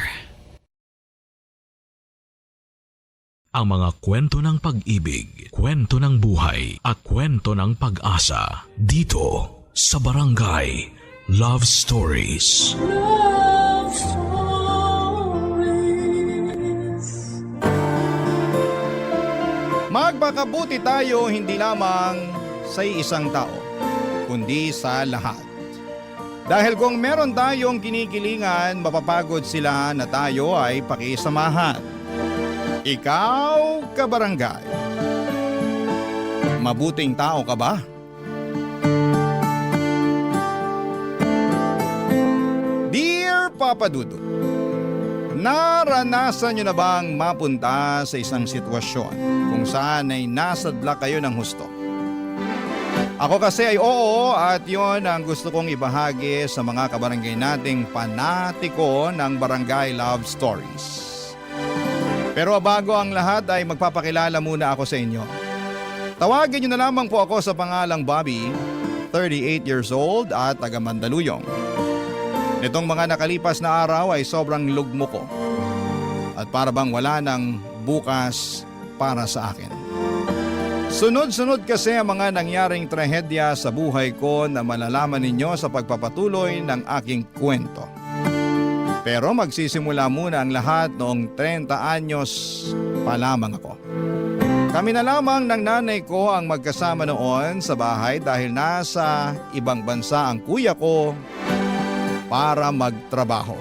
Ang mga kwento ng pag-ibig, kwento ng buhay at kwento ng pag-asa dito sa Barangay Love Stories. Love Stories. Magpakabuti tayo hindi lamang sa isang tao, kundi sa lahat. Dahil kung meron tayong kinikilingan, mapapagod sila na tayo ay pakisamahan. Ikaw, kabarangay, mabuting tao ka ba? Dear Papa Dudut, Naranasan nyo na bang mapunta sa isang sitwasyon kung saan ay nasadla kayo ng husto? Ako kasi ay oo at yon ang gusto kong ibahagi sa mga kabarangay nating panatiko ng Barangay Love Stories. Pero bago ang lahat ay magpapakilala muna ako sa inyo. Tawagin nyo na lamang po ako sa pangalang Bobby, 38 years old at taga Mandaluyong. Nitong mga nakalipas na araw ay sobrang lugmo ko at para bang wala ng bukas para sa akin. Sunod-sunod kasi ang mga nangyaring trahedya sa buhay ko na malalaman ninyo sa pagpapatuloy ng aking kwento. Pero magsisimula muna ang lahat noong 30 anyos pa lamang ako. Kami na lamang ng nanay ko ang magkasama noon sa bahay dahil nasa ibang bansa ang kuya ko para magtrabaho.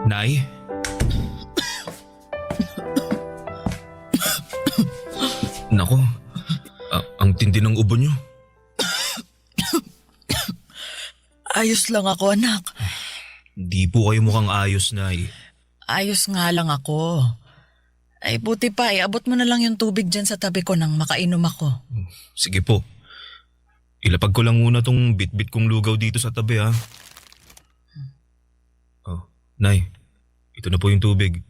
Nay? Nako, ang tindi ng ubo niyo. Ayos lang ako, anak. Di po kayo mukhang ayos, Nay. Ayos nga lang ako. Ay buti pa, abot mo na lang yung tubig dyan sa tabi ko nang makainom ako. Sige po. Ilapag ko lang muna tong bit-bit kong lugaw dito sa tabi, ha? Oh, Nay, ito na po yung tubig.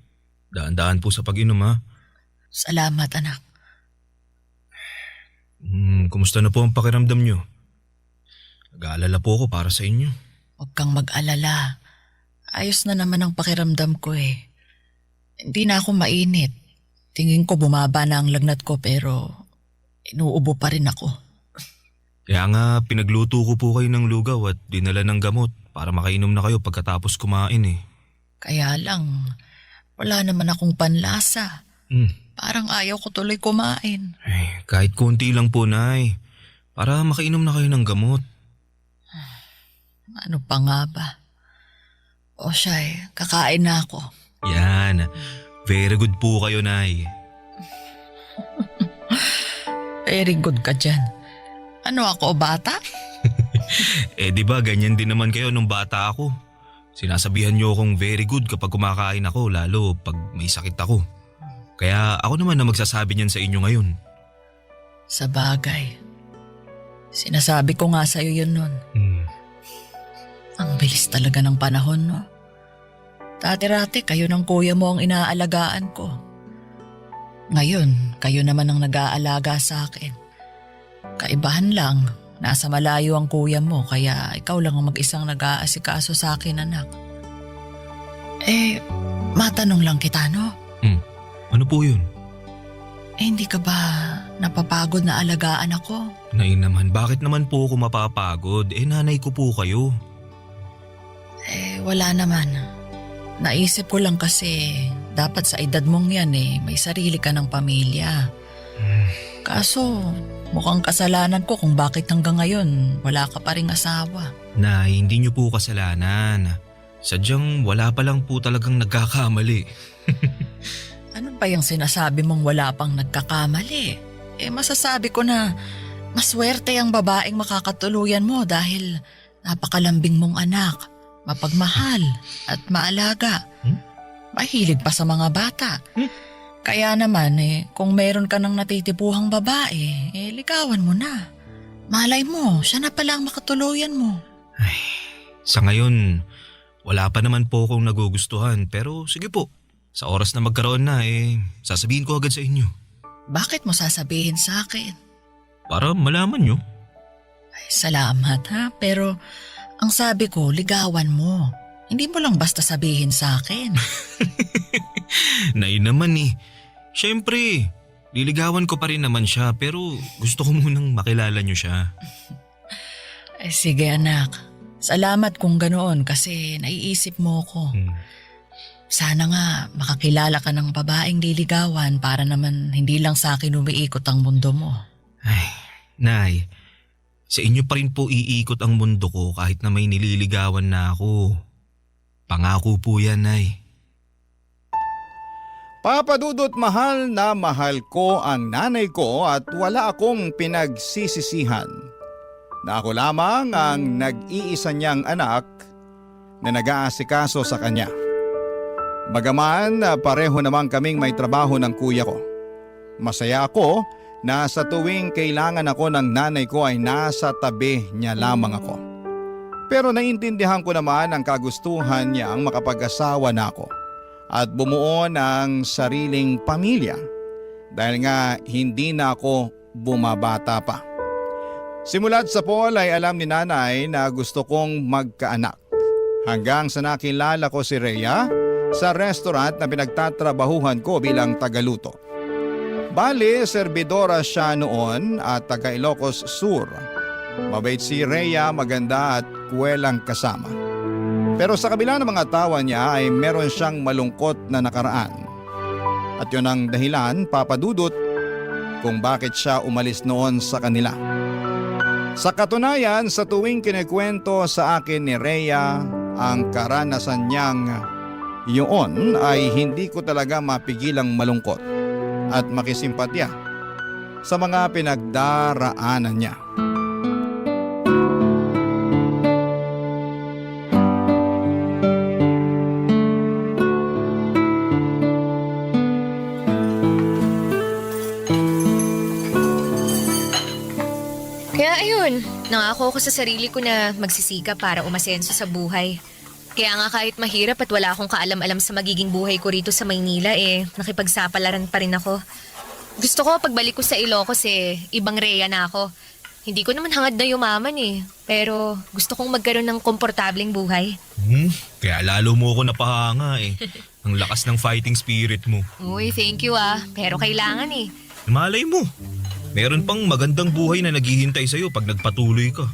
Daan-daan po sa pag-inom, ha? Salamat, anak. Kumusta na po ang pakiramdam niyo? Nag-aalala po ako para sa inyo. Huwag kang mag-alala. Ayos na naman ang pakiramdam ko eh. Hindi na ako mainit. Tingin ko bumaba na ang lagnat ko pero inuubo pa rin ako. Kaya nga pinagluto ko po kayo ng lugaw at dinala ng gamot para makainom na kayo pagkatapos kumain eh. Kaya lang, wala naman akong panlasa. Parang ayaw ko tuloy kumain. Ay, kahit konti lang po, Nay. Para makainom na kayo ng gamot. Ano pa nga ba? O siya, kakain na ako. Yan. Very good po kayo, Nay. Very good ka dyan. Ano ako, bata? Di ba ganyan din naman kayo nung bata ako. Sinasabihan niyo akong very good kapag kumakain ako, lalo pag may sakit ako. Kaya ako naman na magsasabi niyan sa inyo ngayon. Sa bagay. Sinasabi ko nga sa'yo yun nun. Ang bilis talaga ng panahon, no? Dati-rati kayo ng kuya mo ang inaalagaan ko. Ngayon, kayo naman ang nag-aalaga sa akin. Kaibahan lang, nasa malayo ang kuya mo kaya ikaw lang ang mag-isang nag-aasikaso sa akin, anak. Matanong lang kita, no? Ano po yun? Hindi ka ba napapagod na alagaan ako? Nay naman, bakit naman po ako mapapagod? Nanay ko po kayo. Wala naman. Naisip ko lang kasi dapat sa edad mong yan may sarili ka ng pamilya. Kaso mukhang kasalanan ko kung bakit hanggang ngayon wala ka pa ring asawa. Nay, hindi niyo po kasalanan. Sadyang wala pa lang po talagang nagkakamali. Ano ba yung sinasabi mong wala pang nagkakamali? Masasabi ko na maswerte ang babaeng makakatuluyan mo dahil napakalambing mong anak, mapagmahal at maalaga. Mahilig pa sa mga bata. Kaya naman kung meron ka ng natitipuhang babae, ligawan mo na. Malay mo, siya na pala ang makatuluyan mo. Ay, sa ngayon, wala pa naman po akong nagugustuhan pero sige po. Sa oras na magkaroon na sasabihin ko agad sa inyo. Bakit mo sasabihin sa akin? Para malaman nyo. Ay, salamat ha, pero ang sabi ko, ligawan mo. Hindi mo lang basta sabihin sa akin. Nay naman Siyempre, liligawan ko pa rin naman siya pero gusto ko munang makilala nyo siya. Ay, sige anak, salamat kung ganoon kasi naiisip mo ko. Sana nga makakilala ka ng babaeng liligawan para naman hindi lang sa akin umiikot ang mundo mo. Ay, Nay, sa inyo pa rin po iikot ang mundo ko kahit na may nililigawan na ako. Pangako po yan, Nay. Papa Dudut, mahal na mahal ko ang nanay ko at wala akong pinagsisisihan na ako lamang ang nag-iisa niyang anak na nag-aasikaso sa kanya. Bagaman pareho naman kaming may trabaho ng kuya ko. Masaya ako na sa tuwing kailangan ako ng nanay ko ay nasa tabi niya lamang ako. Pero naiintindihan ko naman ang kagustuhan niya ang makapag-asawa na ako at bumuo ng sariling pamilya dahil nga hindi na ako bumabata pa. Simula't sa Paul ay alam ni nanay na gusto kong magkaanak hanggang sa nakilala ko si Rhea sa restaurant na pinagtatrabahuhan ko bilang tagaluto. Bali, serbidora siya noon at taga Ilocos Sur. Mabait si Rhea, maganda at kuwelang kasama. Pero sa kabila ng mga tawa niya ay meron siyang malungkot na nakaraan. At yun ang dahilan, Papa Dudut, kung bakit siya umalis noon sa kanila. Sa katunayan, sa tuwing kinikwento sa akin ni Rhea ang karanasan niyang yun ay hindi ko talaga mapigilang malungkot at makisimpatya sa mga pinagdaraanan niya. Kaya ayun, nangako ko sa sarili ko na magsisikap para umasenso sa buhay. Kaya nga kahit mahirap at wala akong kaalam-alam sa magiging buhay ko rito sa Maynila nakipagsapalaran pa rin ako. Gusto ko pagbalik ko sa Ilocos ibang Rhea na ako. Hindi ko naman hangad na yumaman pero gusto kong magkaroon ng komportableng buhay. Kaya lalo mo ako napahanga Ang lakas ng fighting spirit mo. Uy, thank you pero kailangan Malay mo, meron pang magandang buhay na naghihintay sa'yo pag nagpatuloy ka.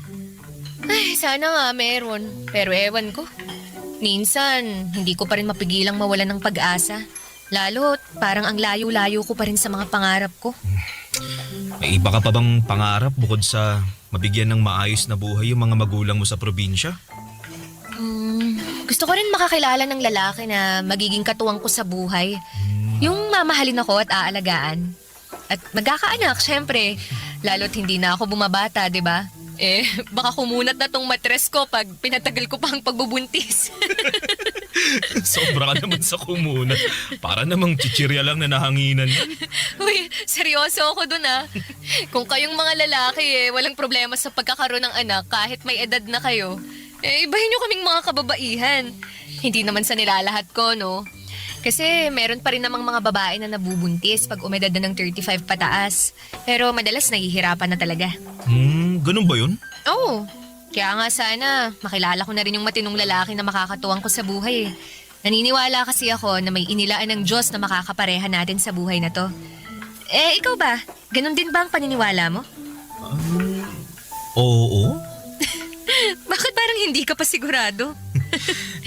Ay, sana nga meron, pero ewan ko. Minsan, hindi ko pa rin mapigilang mawalan ng pag-asa. Lalo't parang ang layo-layo ko pa rin sa mga pangarap ko. May iba ka pa bang pangarap bukod sa mabigyan ng maayos na buhay yung mga magulang mo sa probinsya? Gusto ko rin makakilala ng lalaki na magiging katuwang ko sa buhay. Yung mamahalin ako at aalagaan. At magkakaanak, syempre. Lalo't hindi na ako bumabata, di ba? Baka kumunat na tong matres ko pag pinatagal ko pa ang pagbubuntis. Sobra ka naman sa kumunat. Para namang chichirya lang na nahanginan. Uy, seryoso ako dun Kung kayong mga lalaki walang problema sa pagkakaroon ng anak kahit may edad na kayo, ibahin nyo kaming mga kababaihan. Hindi naman sa nilalahat ko, no? Kasi meron pa rin namang mga babae na nabubuntis pag umedad na ng 35 pataas. Pero madalas nahihirapan na talaga. Ganun ba yun? Oo. Kaya nga sana makilala ko na rin yung matinong lalaki na makakatuwang ko sa buhay. Naniniwala kasi ako na may inilaan ng Diyos na makakapareha natin sa buhay na to. Ikaw ba? Ganun din ba ang paniniwala mo? Oo. Bakit parang hindi ka pa sigurado?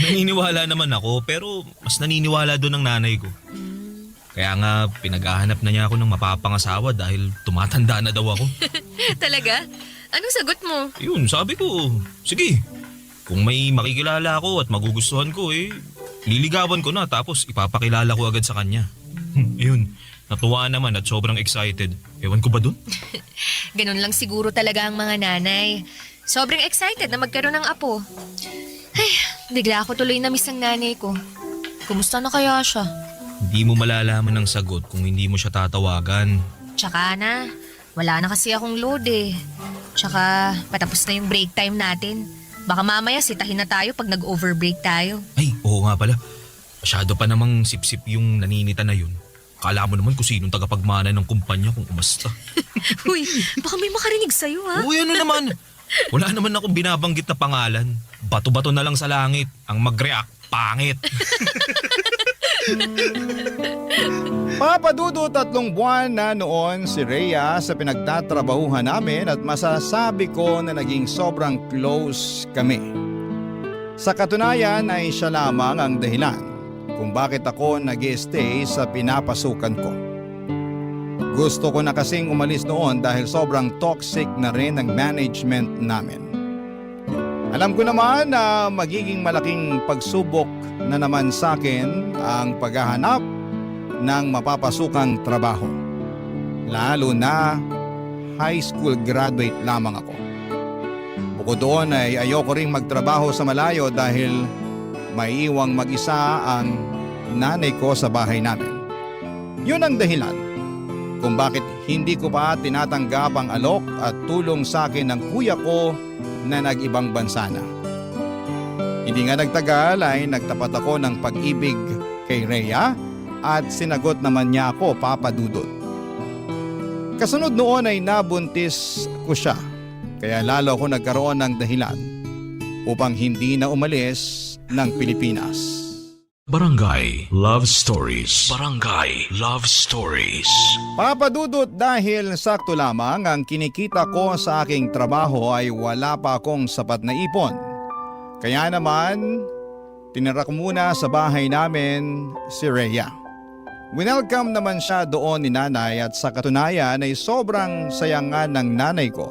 Naniniwala naman ako pero mas naniniwala doon ang nanay ko. Kaya nga pinaghahanap na niya ako ng mapapangasawa dahil tumatanda na daw ako. Talaga? Anong sagot mo? Yun, sabi ko, sige. Kung may makikilala ako at magugustuhan ko liligawan ko na tapos ipapakilala ko agad sa kanya. Ayun, natuwa naman at sobrang excited. Ewan ko ba dun? Ganun lang siguro talaga ang mga nanay. Sobrang excited na magkaroon ng apo. Ay, bigla ako tuloy na miss ang nanay ko. Kumusta na kaya siya? Hindi mo malalaman ang sagot kung hindi mo siya tatawagan. Tsaka na, wala na kasi akong load Tsaka patapos na yung break time natin. Baka mamaya sitahin na tayo pag nag-overbreak tayo. Ay, oo nga pala. Masyado pa namang sip-sip yung naninita na yun. Kala mo naman kung sinong tagapagmana ng kumpanya kung umasta. Uy, baka may makarinig sa'yo Uy, ano naman? Wala naman akong binabanggit na pangalan. Bato-bato na lang sa langit. Ang mag-react, pangit. Papa Dudut, 3 buwan na noon si Rhea sa pinagtatrabahuhan namin at masasabi ko na naging sobrang close kami. Sa katunayan ay siya lamang ang dahilan kung bakit ako nag-stay sa pinapasukan ko. Gusto ko na kasing umalis noon dahil sobrang toxic na rin ang management namin. Alam ko naman na magiging malaking pagsubok na naman sa akin ang paghahanap ng mapapasukang trabaho. Lalo na high school graduate lamang ako. Bukod doon ay ayoko ring magtrabaho sa malayo dahil maiiwang mag-isa ang nanay ko sa bahay namin. Yun ang dahilan kung bakit hindi ko pa tinatanggap ang alok at tulong sa akin ng kuya ko na nag-ibang bansa na. Hindi nga nagtagal ay nagtapat ako ng pag-ibig kay Rhea at sinagot naman niya ako, Papa Dudut. Kasunod noon ay nabuntis ko siya, kaya lalo ako nagkaroon ng dahilan upang hindi na umalis ng Pilipinas. Barangay Love Stories. Barangay Love Stories. Papa Dudut, dahil sakto lamang ang kinikita ko sa aking trabaho ay wala pa akong sapat na ipon. Kaya naman, tinira ko muna sa bahay namin si Rhea. Welcome naman siya doon ni nanay at sa katunayan ay sobrang sayangan ng nanay ko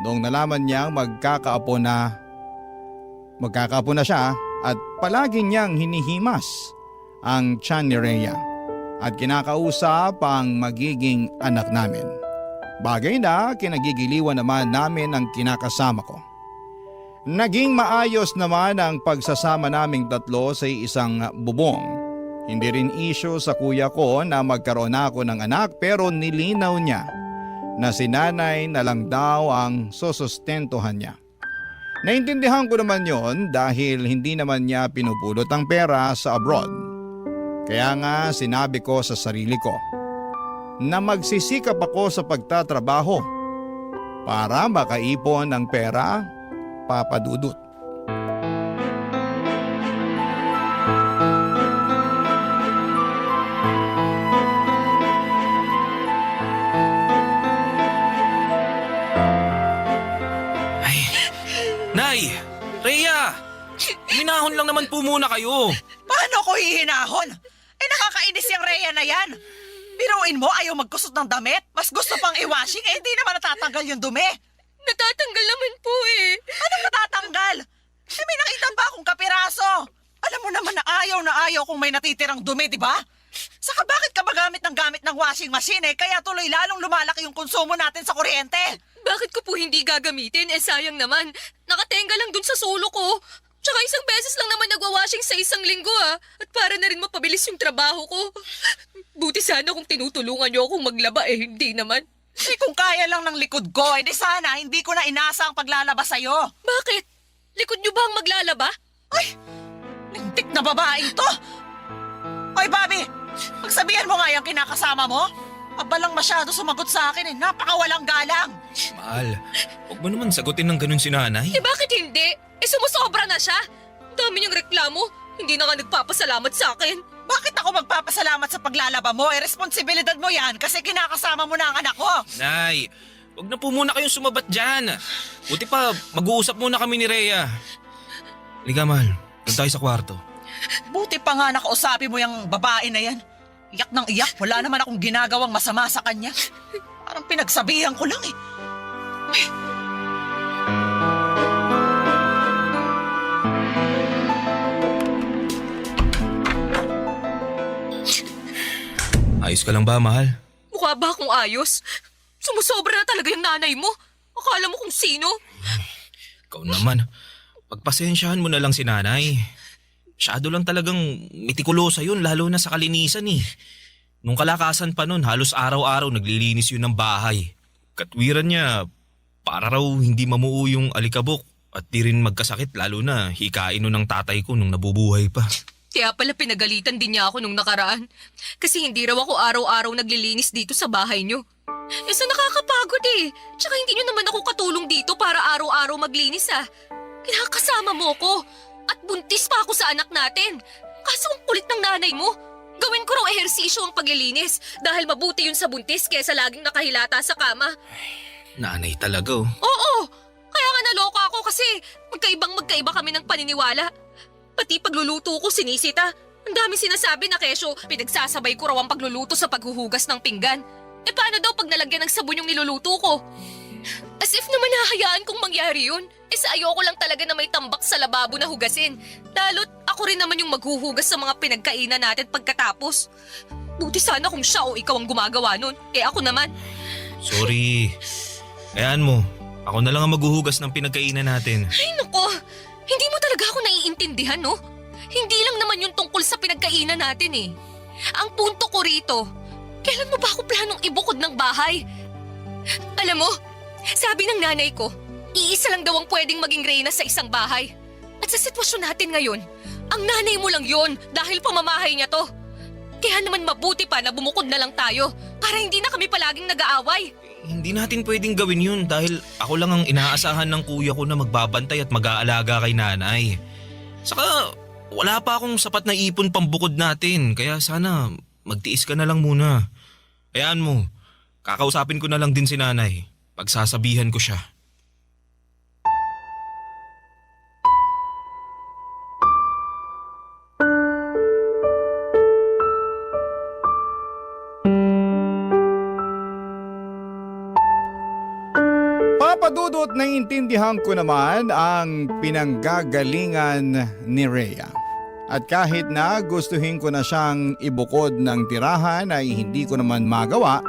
noong nalaman niyang magkakaapo na siya at palagi niyang hinihimas ang tiyan ni Rhea at kinakausap ang magiging anak namin. Bagay na kinagigiliwan naman namin ang kinakasama ko. Naging maayos naman ang pagsasama naming tatlo sa isang bubong. Hindi rin issue sa kuya ko na magkaroon ako ng anak pero nilinaw niya na si nanay na lang daw ang susustentuhan niya. Naintindihan ko naman yon dahil hindi naman niya pinupulot ang pera sa abroad. Kaya nga sinabi ko sa sarili ko na magsisikap ako sa pagtatrabaho para makaipon ng pera, Papa Dudut. Nay! Rhea! Minahon lang naman po muna kayo. Paano ko hihinahon? Nakakainis yung Rhea na yan. Biruin mo, ayaw magkusot ng damit. Mas gusto pang i-washing, hindi naman natatanggal yung dumi. Natatanggal naman po eh. Anong natatanggal? May nakita ba akong kapiraso? Alam mo naman na ayaw kung may natitirang dumi, di ba? Saka bakit ka ba gamit ng washing machine kaya tuloy lalong lumalaki yung konsumo natin sa kuryente? Bakit ko po hindi gagamitin? Sayang naman. Nakatenga lang dun sa solo ko. Tsaka isang beses lang naman nagwa-washing sa isang linggo At para na rin mapabilis yung trabaho ko. Buti sana kung tinutulungan niyo akong maglaba hindi naman. Kung kaya lang ng likod ko, di sana hindi ko na inasa ang paglalaba sa'yo. Bakit? Likod niyo ba ang maglalaba? Ay! Lintik na babaeng to! Hoy, Bobby! Pagsabihan mo nga yung kinakasama mo. Abalang masyado sumagot sa akin napakawalang galang. Mahal, huwag mo naman sagutin ng ganun si nanay. Bakit hindi? Sumusobra na siya. Ang dami niyang reklamo. Hindi na nga nagpapasalamat sa akin. Bakit ako magpapasalamat sa paglalaba mo? Responsibilidad mo yan kasi kinakasama mo na ang anak ko. Nay, huwag na po muna kayong sumabat dyan. Buti pa, mag-uusap muna kami ni Rhea. Liga, mahal. Doon tayo sa kwarto. Buti pa nga nakausapin mo yung babae na yan. Iyak ng iyak, wala naman akong ginagawang masama sa kanya. Parang pinagsabihan ko lang Ayos ka lang ba, mahal? Mukha ba akong ayos? Sumusobra na talaga yung nanay mo. Akala mo kung sino? Ikaw naman. Pagpasensyahan mo na lang si nanay. Masyado lang talagang mitikulosa yun, lalo na sa kalinisan Nung kalakasan pa nun, halos araw-araw naglilinis yun ng bahay. Katwiran niya, para raw hindi mamuo yung alikabok at di rin magkasakit, lalo na hikain nun ng tatay ko nung nabubuhay pa. Kaya pala pinagalitan din niya ako nung nakaraan. Kasi hindi raw ako araw-araw naglilinis dito sa bahay niyo. So nakakapagod Tsaka hindi niyo naman ako katulong dito para araw-araw maglinis Kinakasama mo ko. At buntis pa ako sa anak natin. Kaso ang kulit ng nanay mo. Gawin ko raw ehersisyo ang paglilinis dahil mabuti yun sa buntis kesa laging nakahilata sa kama. Nanay talaga Oo! Kaya nga naloka ako kasi magkaiba kami ng paniniwala. Pati pagluluto ko sinisita. Ang dami sinasabi na kesyo, pinagsasabay ko raw ang pagluluto sa paghuhugas ng pinggan. Eh paano daw pag nalagyan ng sabon yung niluluto ko? As if naman hahayaan kong mangyari yun. Eh sa ayoko lang talaga na may tambak sa lababo na hugasin. Lalo't ako rin naman yung maghuhugas sa mga pinagkainan natin pagkatapos. Buti sana kung siya o ikaw ang gumagawa nun. Eh ako naman. Sorry. Hayaan mo. Ako na lang ang maghuhugas ng pinagkainan natin. Ay nako, hindi mo talaga ako naiintindihan, no? Hindi lang naman yung tungkol sa pinagkainan natin eh. Ang punto ko rito, kailan mo ba ako planong ibukod ng bahay? Alam mo, sabi ng nanay ko, iisa lang daw ang pwedeng maging reyna sa isang bahay. At sa sitwasyon natin ngayon, ang nanay mo lang yon dahil pamamahay niya to. Kaya naman mabuti pa na bumukod na lang tayo para hindi na kami palaging nag-aaway. Hindi natin pwedeng gawin yun dahil ako lang ang inaasahan ng kuya ko na magbabantay at mag-aalaga kay nanay. Saka wala pa akong sapat na ipon pambukod natin kaya sana magtiis ka na lang muna. Hayaan mo, kakausapin ko na lang din si nanay. Pagsasabihan ko siya. Papadudot naiintindihan ko naman ang pinanggagalingan ni Rhea. At kahit na gustuhin ko na siyang ibukod ng tirahan ay hindi ko naman magawa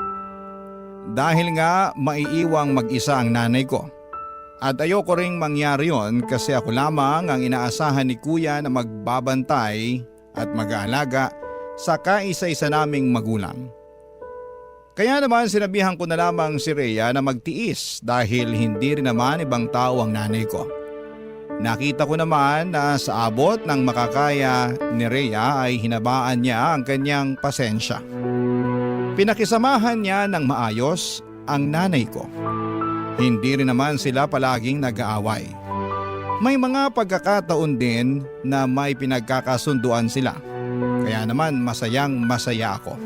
dahil nga maiiwang mag-isa ang nanay ko. At ayoko ring mangyari yon kasi ako lamang ang inaasahan ni kuya na magbabantay at mag-aalaga sa kaisa-isa naming magulang. Kaya naman sinabihan ko na lamang si Rhea na magtiis dahil hindi rin naman ibang tao ang nanay ko. Nakita ko naman na sa abot ng makakaya ni Rhea ay hinabaan niya ang kanyang pasensya. Pinakisamahan niya ng maayos ang nanay ko. Hindi rin naman sila palaging nag-aaway. May mga pagkakataon din na may pinagkakasunduan sila. Kaya naman masaya ako.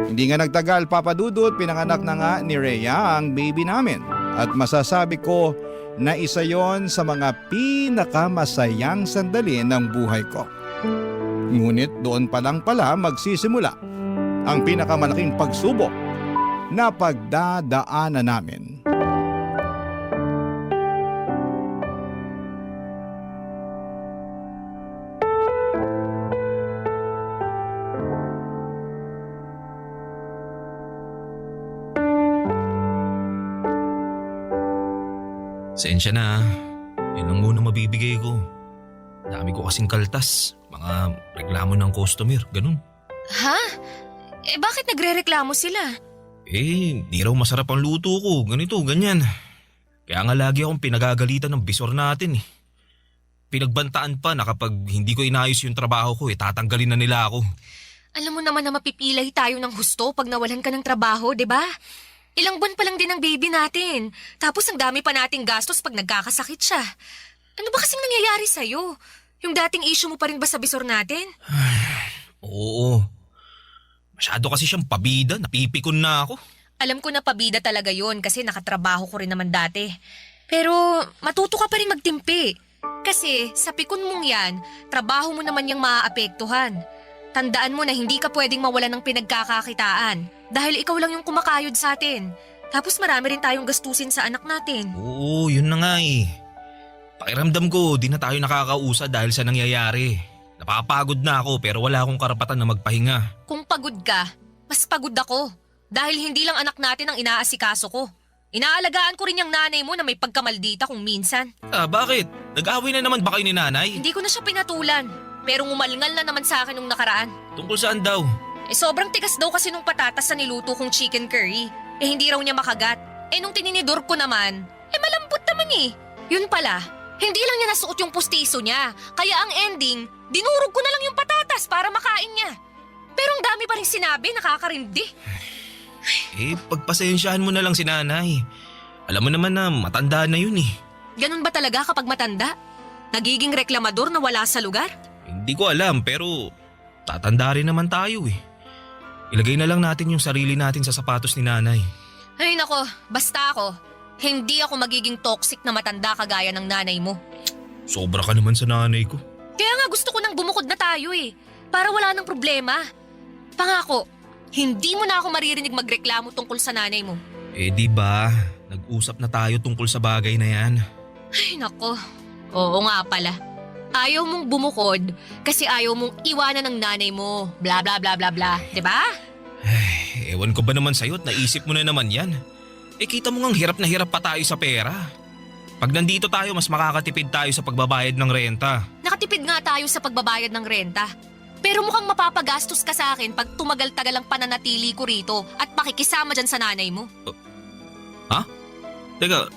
Hindi nga nagtagal papadudot, pinanganak na nga ni Rhea ang baby namin. At masasabi ko na isa yon sa mga pinakamasayang sandali ng buhay ko. Ngunit doon pa lang pala magsisimula ang pinakamalaking pagsubok na pagdadaanan namin. Sensya na, yun lang muna mabibigay ko. Dami ko kasing kaltas, mga reklamo ng customer, ganun. Ha? Eh bakit nagre-reklamo sila? Di raw masarap ang luto ko, ganito, ganyan. Kaya nga lagi akong pinagagalitan ng bisor natin eh. Pinagbantaan pa na kapag hindi ko inayos yung trabaho ko tatanggalin na nila ako. Alam mo naman na mapipilay tayo ng husto pag nawalan ka ng trabaho, di ba? Ilang buwan pa lang din ang baby natin. Tapos ang dami pa nating gastos pag nagkakasakit siya. Ano ba kasing nangyayari sa'yo? Yung dating issue mo pa rin ba sa bisor natin? Oo. Masyado kasi siyang pabida, napipikon na ako. Alam ko na pabida talaga yon kasi nakatrabaho ko rin naman dati. Pero matuto ka pa rin magtimpi. Kasi sa pikon mong yan, trabaho mo naman yung maaapektuhan. Tandaan mo na hindi ka pwedeng mawalan ng pinagkakakitaan. Dahil ikaw lang yung kumakayod sa atin. Tapos marami rin tayong gastusin sa anak natin. Oo, yun na nga eh. Pakiramdam ko, di na tayo nakakausa dahil sa nangyayari. Napapagod na ako pero wala akong karapatan na magpahinga. Kung pagod ka, mas pagod ako. Dahil hindi lang anak natin ang inaasikaso ko. Inaalagaan ko rin yung nanay mo na may pagkamaldita kung minsan. Bakit? Nag-away na naman ba kayo ni nanay? Hindi ko na siya pinatulan. Pero ngumalngal na naman sa akin nung nakaraan. Tungkol saan daw? Sobrang tigas daw kasi nung patatas na niluto kong chicken curry. Hindi raw niya makagat. Nung tininidor ko naman, malambot naman eh. Yun pala, hindi lang niya nasuot yung pustiso niya. Kaya ang ending, dinurog ko na lang yung patatas para makain niya. Pero ang dami pa rin sinabi, nakakarindi. Pagpasensyahan mo na lang si nanay. Alam mo naman na matanda na yun eh. Ganun ba talaga kapag matanda? Nagiging reklamador na wala sa lugar? Hindi ko alam pero tatanda rin naman tayo eh. Ilagay na lang natin yung sarili natin sa sapatos ni nanay. Ay nako, basta ako. Hindi ako magiging toxic na matanda kagaya ng nanay mo. Sobra ka naman sa nanay ko. Kaya nga gusto ko nang bumukod na tayo eh. para wala nang problema. Pangako, hindi mo na ako maririnig magreklamo tungkol sa nanay mo. Eh di ba, nag-usap na tayo tungkol sa bagay na yan. Ay nako, oo nga pala. Ayaw mong bumukod kasi ayaw mong iwanan ng nanay mo. Bla bla bla bla bla, di ba? Ewan ko ba naman sa'yo at naisip mo na naman yan. Eh kita mo ngang hirap na hirap pa tayo sa pera. Pag nandito tayo, mas makakatipid tayo sa pagbabayad ng renta. Nakatipid nga tayo sa pagbabayad ng renta. Pero mukhang mapapagastos ka sa akin pag tumagal-tagal ang pananatili ko rito at pakikisama dyan sa nanay mo. Teka,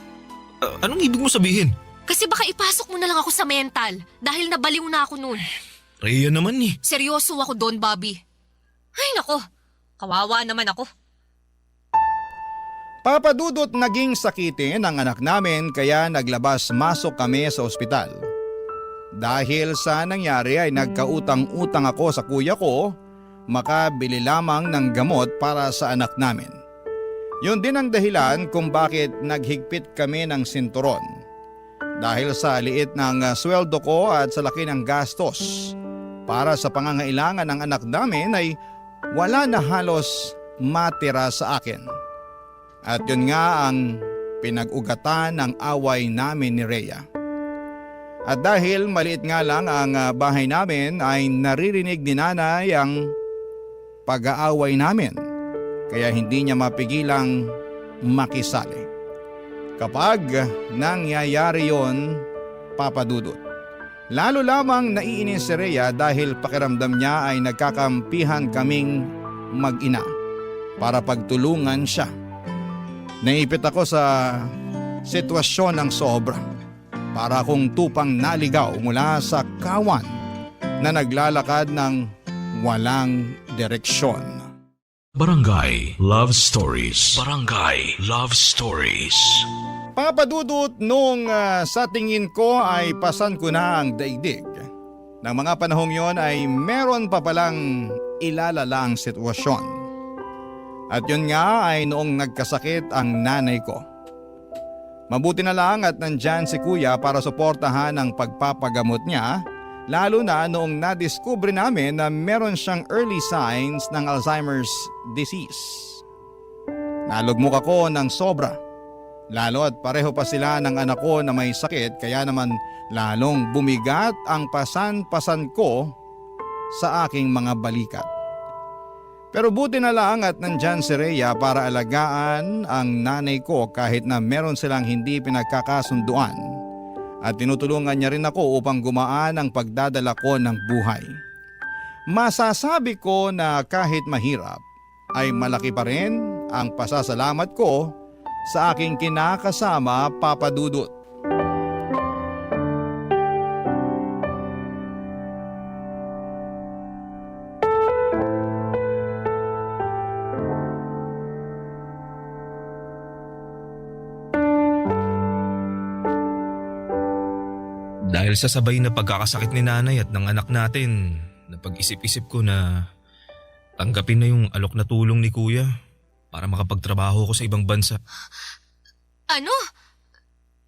anong ibig mo sabihin? Kasi baka ipasok mo na lang ako sa mental dahil nabaliw na ako noon. Rhea naman eh. Seryoso ako doon, Bobby. Ay nako, kawawa naman ako. Papadudot naging sakitin ang anak namin kaya naglabas-masok kami sa ospital. Dahil sa nangyari ay nagkautang-utang ako sa kuya ko, makabili lamang ng gamot para sa anak namin. Yun din ang dahilan kung bakit naghigpit kami ng sinturon. Dahil sa liit ng sweldo ko at sa laki ng gastos, para sa pangangailangan ng anak namin ay wala na halos matira sa akin. At yun nga ang pinag-ugatan ng away namin ni Rhea. At dahil maliit nga lang ang bahay namin ay naririnig ni nanay ang pag-aaway namin. Kaya hindi niya mapigilang makisali. Kapag nangyayari yon, papadudot. Lalo lamang naiinis si Rhea dahil pakiramdam niya ay nagkakampihan kaming mag-ina para pagtulungan siya. Naipit ako sa sitwasyon ng sobra. Para akong tupang naligaw mula sa kawan na naglalakad ng walang direksyon. Barangay Love Stories. Barangay Love Stories. Papadudot nung sa tingin ko ay pasan ko na ang daigdig. Nang mga panahong yon ay meron pa palang ilalala ang sitwasyon. At yun nga ay noong nagkasakit ang nanay ko. Mabuti na lang at nandyan si kuya para suportahan ang pagpapagamot niya, lalo na noong nadiskubre namin na meron siyang early signs ng Alzheimer's disease. Nalugmok ako ng sobra, lalo at pareho pa sila ng anak ko na may sakit kaya naman lalong bumigat ang pasan-pasan ko sa aking mga balikat. Pero buti na lang at nandyan si Rhea para alagaan ang nanay ko kahit na meron silang hindi pinagkakasunduan. At tinutulungan niya rin ako upang gumaan ang pagdadala ko ng buhay. Masasabi ko na kahit mahirap ay malaki pa rin ang pasasalamat ko sa aking kinakasama, Papa Dudut. Dahil sa sabay na pagkakasakit ni nanay at ng anak natin, napag-isip-isip ko na tanggapin na yung alok na tulong ni kuya para makapagtrabaho ko sa ibang bansa. Ano?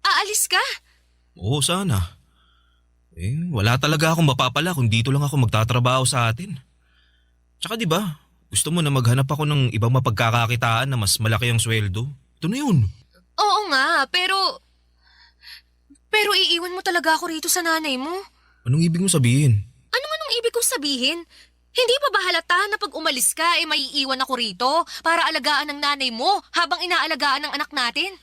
Aalis ka? Oo, sana. Wala talaga akong mapapala kung dito lang ako magtatrabaho sa atin. Tsaka di ba, gusto mo na maghanap ako ng ibang mapagkakakitaan na mas malaki ang sweldo? Ito na yun. Oo nga, pero iiwan mo talaga ako rito sa nanay mo? Anong ibig mo sabihin? Ano man ang ibig kong sabihin? Hindi pa ba halata na pag umalis ka maiiwan ako rito para alagaan ng nanay mo habang inaalagaan ng anak natin?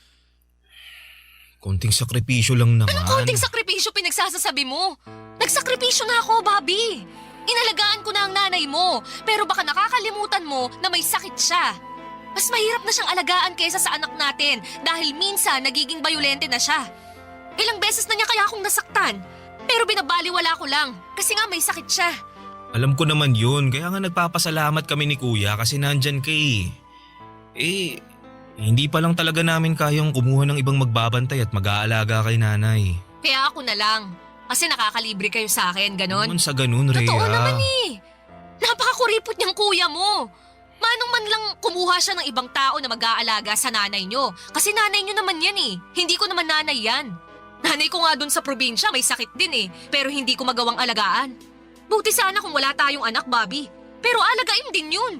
Konting sakripisyo lang naman. Anong konting sakripisyo pinagsasasabi mo? Nagsakripisyo na ako, Bobby. Inalagaan ko na ang nanay mo, pero baka nakakalimutan mo na may sakit siya. Mas mahirap na siyang alagaan kaysa sa anak natin dahil minsan nagiging bayolente na siya. Ilang beses na niya kaya akong nasaktan, pero binabaliwala ko lang kasi nga may sakit siya. Alam ko naman yun, kaya nga nagpapasalamat kami ni kuya kasi nandyan ka hindi pa lang talaga namin kayang kumuha ng ibang magbabantay at mag-aalaga kay nanay. Kaya ako na lang, kasi nakakalibre kayo sa akin, ganon. Naman sa ganun, Rhea. Totoo naman Napakakuripot niyang kuya mo. Manong man lang kumuha siya ng ibang tao na mag-aalaga sa nanay niyo. Kasi nanay niyo naman yan Hindi ko naman nanay yan. Nanay ko nga dun sa probinsya may sakit din pero hindi ko magawang alagaan. Buti sana kung wala tayong anak, Bobby. Pero alagain din yun.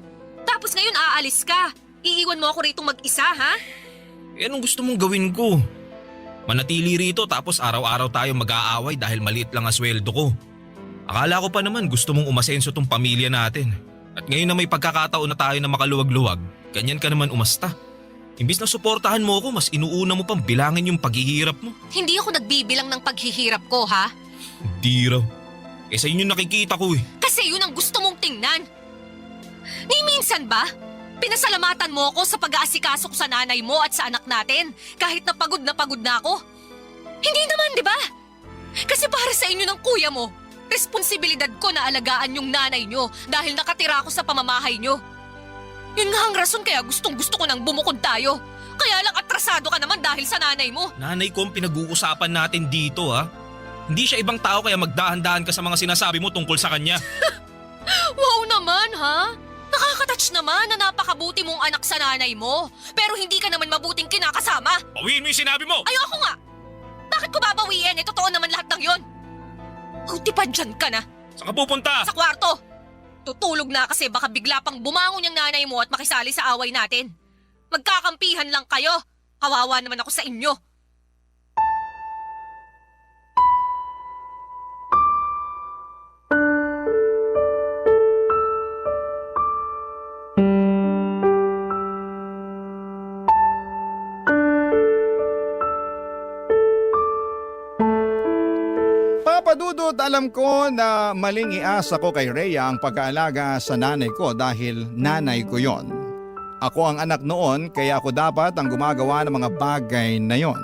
Tapos ngayon aalis ka. Iiwan mo ako rito mag-isa, ha? Eh anong gusto mong gawin ko? Manatili rito tapos araw-araw tayo mag-aaway dahil maliit lang ang sweldo ko. Akala ko pa naman gusto mong umasenso tong pamilya natin. At ngayon na may pagkakataon na tayo na makaluwag-luwag, ganyan ka naman umasta. Imbis na suportahan mo ako, mas inuuna mo pang bilangin yung paghihirap mo. Hindi ako nagbibilang ng paghihirap ko, ha? Hindi raw. Eh sa inyo nakikita ko eh. Kasi yun ang gusto mong tingnan. Ni minsan ba? Pinasalamatan mo ako sa pag-aasikaso ko sa nanay mo at sa anak natin kahit na pagod na ako. Hindi naman, di ba? Kasi para sa inyo ng kuya mo, responsibilidad ko na alagaan yung nanay nyo dahil nakatira ako sa pamamahay nyo. Yun nga ang rason kaya gustong-gusto ko nang bumukod tayo. Kaya lang atrasado ka naman dahil sa nanay mo. Nanay ko ang pinag-uusapan natin dito ha. Hindi siya ibang tao kaya magdahan-dahan ka sa mga sinasabi mo tungkol sa kanya. Wow naman, ha? Nakakatouch naman na napakabuti mong anak sa nanay mo. Pero hindi ka naman mabuting kinakasama. Bawiin mo yung sinabi mo! Ayoko nga! Bakit ko babawiin? Eh, totoo naman lahat ng yon. Buti pa dyan ka na. Saan ka pupunta? Sa kwarto. Tutulog na kasi baka bigla pang bumangon yung nanay mo at makisali sa away natin. Magkakampihan lang kayo. Kawawa naman ako sa inyo. Papadudot, alam ko na maling iasa ko kay Rhea ang pag-aalaga sa nanay ko dahil nanay ko yon. Ako ang anak noon kaya ako dapat ang gumagawa ng mga bagay na yon.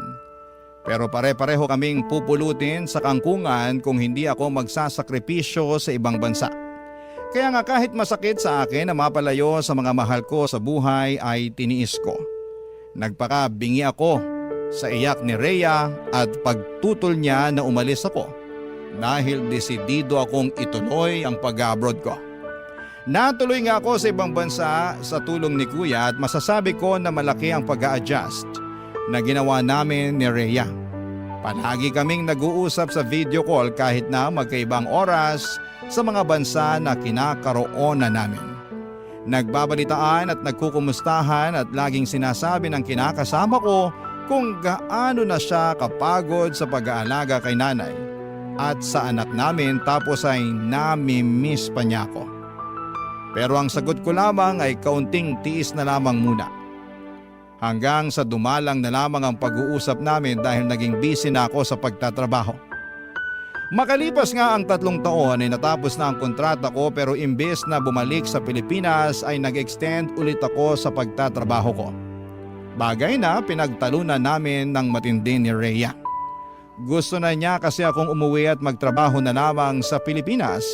Pero pare-pareho kaming pupulutin sa kangkungan kung hindi ako magsasakripisyo sa ibang bansa. Kaya nga kahit masakit sa akin na mapalayo sa mga mahal ko sa buhay ay tiniis ko. Nagpakabingi ako sa iyak ni Rhea at pagtutol niya na umalis ako. Dahil desidido akong ituloy ang pag-abroad ko. Natuloy nga ako sa ibang bansa sa tulong ni Kuya at masasabi ko na malaki ang pag-a-adjust na ginawa namin ni Rhea. Palagi kaming nag-uusap sa video call kahit na magkaibang oras sa mga bansa na kinakaroonan namin. Nagbabalitaan at nagkukumustahan at laging sinasabi ng kinakasama ko kung gaano na siya kapagod sa pag-aalaga kay nanay at sa anak namin tapos ay nami-miss pa niya ako. Pero ang sagot ko lamang ay kaunting tiis na lamang muna. Hanggang sa dumalang na lamang ang pag-uusap namin dahil naging busy na ako sa pagtatrabaho. Makalipas nga ang 3 taon ay natapos na ang kontrata ko pero imbes na bumalik sa Pilipinas ay nag-extend ulit ako sa pagtatrabaho ko. Bagay na pinagtalunan namin ng matindi ni Rhea. Gusto na niya kasi akong umuwi at magtrabaho na lamang sa Pilipinas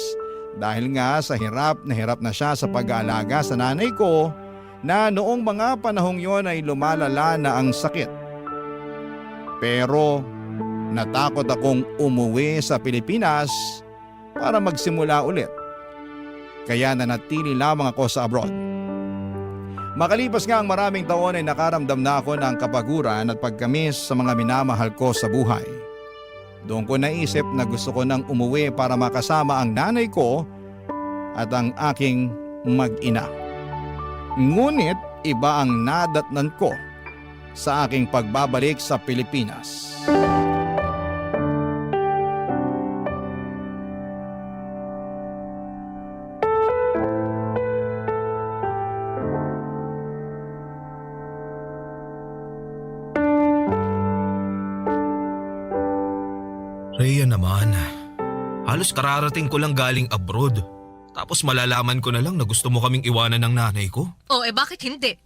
dahil nga sa hirap na siya sa pag-aalaga sa nanay ko na noong mga panahong yon ay lumalala na ang sakit. Pero natakot akong umuwi sa Pilipinas para magsimula ulit. Kaya nanatili lamang ako sa abroad. Makalipas nga ang maraming taon ay nakaramdam na ako ng kapaguran at pagkamis sa mga minamahal ko sa buhay. Doon ko naisip na gusto ko nang umuwi para makasama ang nanay ko at ang aking mag-ina. Ngunit iba ang nadatnan ko sa aking pagbabalik sa Pilipinas. Rhea naman, halos kararating ko lang galing abroad. Tapos malalaman ko na lang na gusto mo kaming iwanan ng nanay ko? Oh, bakit hindi?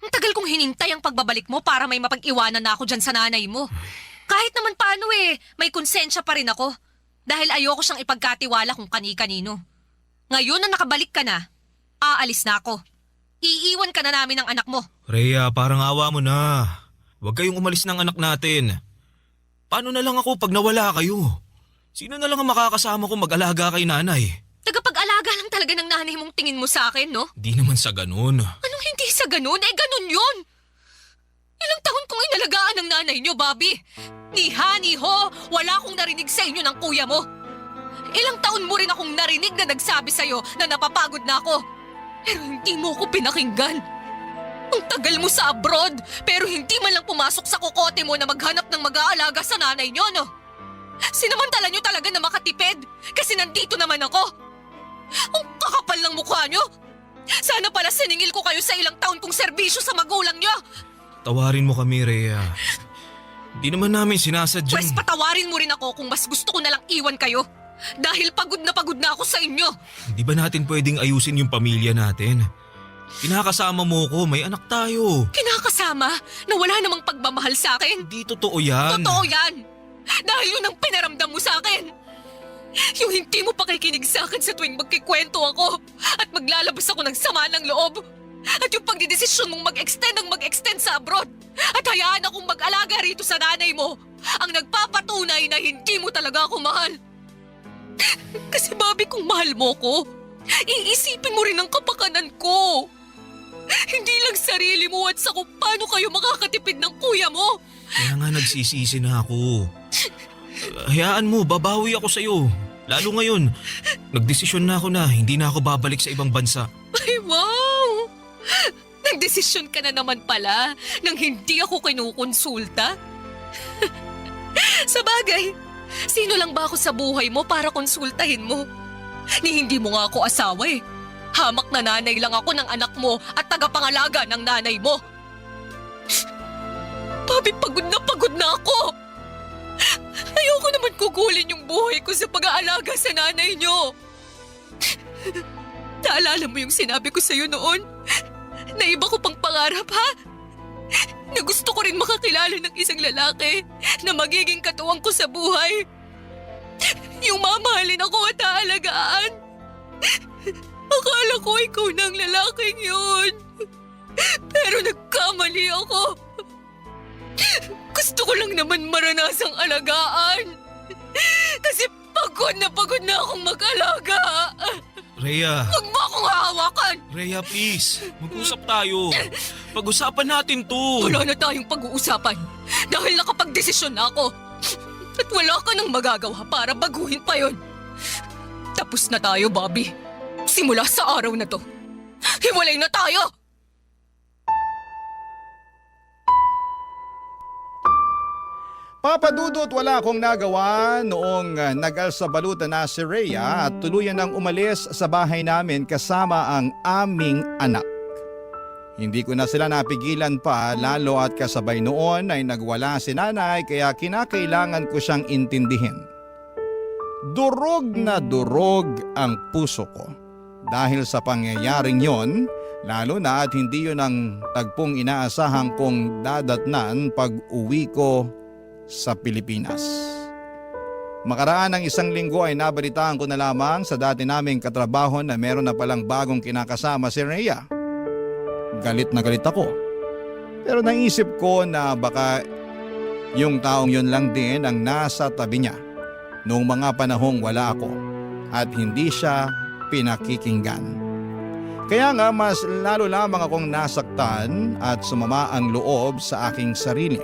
Ang tagal kong hinintay ang pagbabalik mo para may mapag-iwanan na ako dyan sa nanay mo. Kahit naman paano may konsensya pa rin ako. Dahil ayoko siyang ipagkatiwala kung kani-kanino. Ngayon na nakabalik ka na, aalis na ako. Iiwan ka na namin ng anak mo. Rhea, parang awa mo na. Huwag kayong umalis ng anak natin. Paano na lang ako pag nawala kayo? Sino na lang ang makakasama ko mag-alaga kay nanay? Tagapag-alaga lang talaga ng nanay mong tingin mo sa akin, no? Di naman sa ganun. Anong hindi sa ganun? Ganun yun! Ilang taon kong inalagaan ng nanay niyo, Bobby. Ni ha, ni ho, wala akong narinig sa inyo ng kuya mo. Ilang taon mo rin akong narinig na nagsabi sa'yo na napapagod na ako. Pero hindi mo ako pinakinggan. Ang tagal mo sa abroad, pero hindi man lang pumasok sa kokote mo na maghanap ng mag-aalaga sa nanay niyo, no? Sinamantala niyo talaga na makatipid kasi nandito naman ako. Ang kakapal ng mukha niyo. Sana pala siningil ko kayo sa ilang taon kong serbisyo sa magulang niyo. Tawarin mo kami, Rhea. Hindi naman namin sinasadya. Pwes patawarin mo rin ako kung mas gusto ko na lang iwan kayo. Dahil pagod na ako sa inyo. Hindi ba natin pwedeng ayusin yung pamilya natin? Kinakasama mo ko, may anak tayo. Kinakasama na wala namang pagmamahal sa akin. Hindi totoo yan. Totoo yan. Dahil yun ang pinaramdam mo sa akin. Yung hindi mo pakikinig sa akin sa tuwing magkikwento ako at maglalabas ako ng sama ng loob. At yung pagdidesisyon mong mag-extend sa abroad at hayaan akong mag-alaga rito sa nanay mo ang nagpapatunay na hindi mo talaga ako mahal. Kasi Bobby, kung mahal mo ko, iisipin mo rin ang kapakanan ko. Hindi lang sarili mo at sa kung paano kayo makakatipid ng kuya mo. Kaya nga nagsisisi na ako. Hayaan mo, babawi ako sa'yo. Lalo ngayon, nagdesisyon na ako na hindi na ako babalik sa ibang bansa. Ay, wow! Nagdesisyon ka na naman pala nang hindi ako kinukonsulta? Sa bagay, sino lang ba ako sa buhay mo para konsultahin mo? Ni hindi mo nga ako asawa eh. Hamak na nanay lang ako ng anak mo at tagapangalaga ng nanay mo. Bobby, pagod na ako. Ayoko naman gugulin yung buhay ko sa pag-aalaga sa nanay niyo. Naalala mo yung sinabi ko sa'yo noon? Na iba ko pang pangarap, ha? Na gusto ko rin makakilala ng isang lalaki na magiging katuwang ko sa buhay. Yung mamahalin ako at aalagaan. Akala ko ikaw na ang lalaking yun. Pero nagkamali ako. Gusto ko lang naman maranasang alagaan. Kasi pagod na akong mag-alaga. Rhea. Huwag mo akong hahawakan. Rhea, please. Mag-usap tayo. Pag-usapan natin to. Wala na tayong pag-uusapan. Dahil nakapag-desisyon na ako. At wala ka nang magagawa para baguhin pa yon. Tapos na tayo, Bobby. Simula sa araw na to. Hiwalay na tayo! Papadudot, wala akong nagawa noong nag-alsabalutan na si Rhea at tuluyan nang umalis sa bahay namin kasama ang aming anak. Hindi ko na sila napigilan pa lalo at kasabay noon ay nagwala si nanay kaya kinakailangan ko siyang intindihin. Durog na durog ang puso ko dahil sa pangyayaring yon, lalo na at hindi yun ang tagpong inaasahan kong dadatnan pag uwi ko sa Pilipinas. Makaraan ng isang linggo ay nabalitaan ko na lamang sa dati naming katrabaho na meron na palang bagong kinakasama si Rhea. Galit na galit ako. Pero naisip ko na baka yung taong yun lang din ang nasa tabi niya noong mga panahong wala ako at hindi siya pinakikinggan. Kaya nga mas lalo lamang akong nasaktan at sumama ang loob sa aking sarili.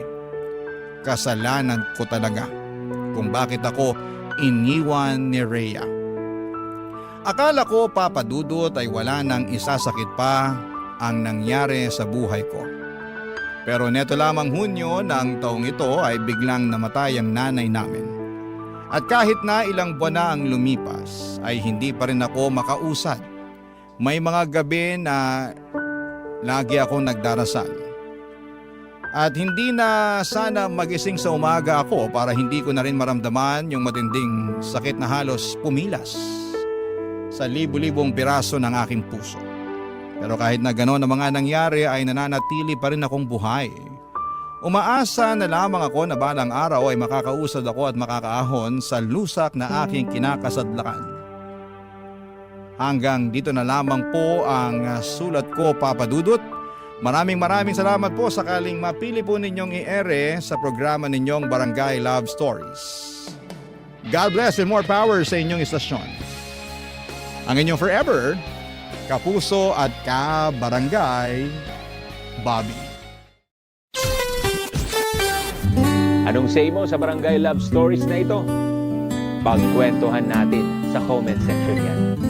Kasalanan ko talaga kung bakit ako iniwan ni Rhea. Akala ko, Papadudot, ay wala nang isasakit pa ang nangyari sa buhay ko. Pero neto lamang Hunyo ng taong ito ay biglang namatay ang nanay namin. At kahit na ilang buwan na ang lumipas ay hindi pa rin ako makausad. May mga gabi na lagi akong nagdarasal. At hindi na sana magising sa umaga ako para hindi ko na rin maramdaman yung matinding sakit na halos pumilas sa libu-libong piraso ng aking puso. Pero kahit na gano'n ang mga nangyari ay nananatili pa rin akong buhay. Umaasa na lamang ako na balang araw ay makakausad ako at makakaahon sa lusak na aking kinakasadlakan. Hanggang dito na lamang po ang sulat ko, Papadudot. Maraming salamat po sakaling mapili po ninyong i-ere sa programa ninyong Barangay Love Stories. God bless and more power sa inyong istasyon. Ang inyong forever, kapuso at kabarangay, Bobby. Anong say mo sa Barangay Love Stories na ito? Pagkwentuhan natin. sa comment section yan.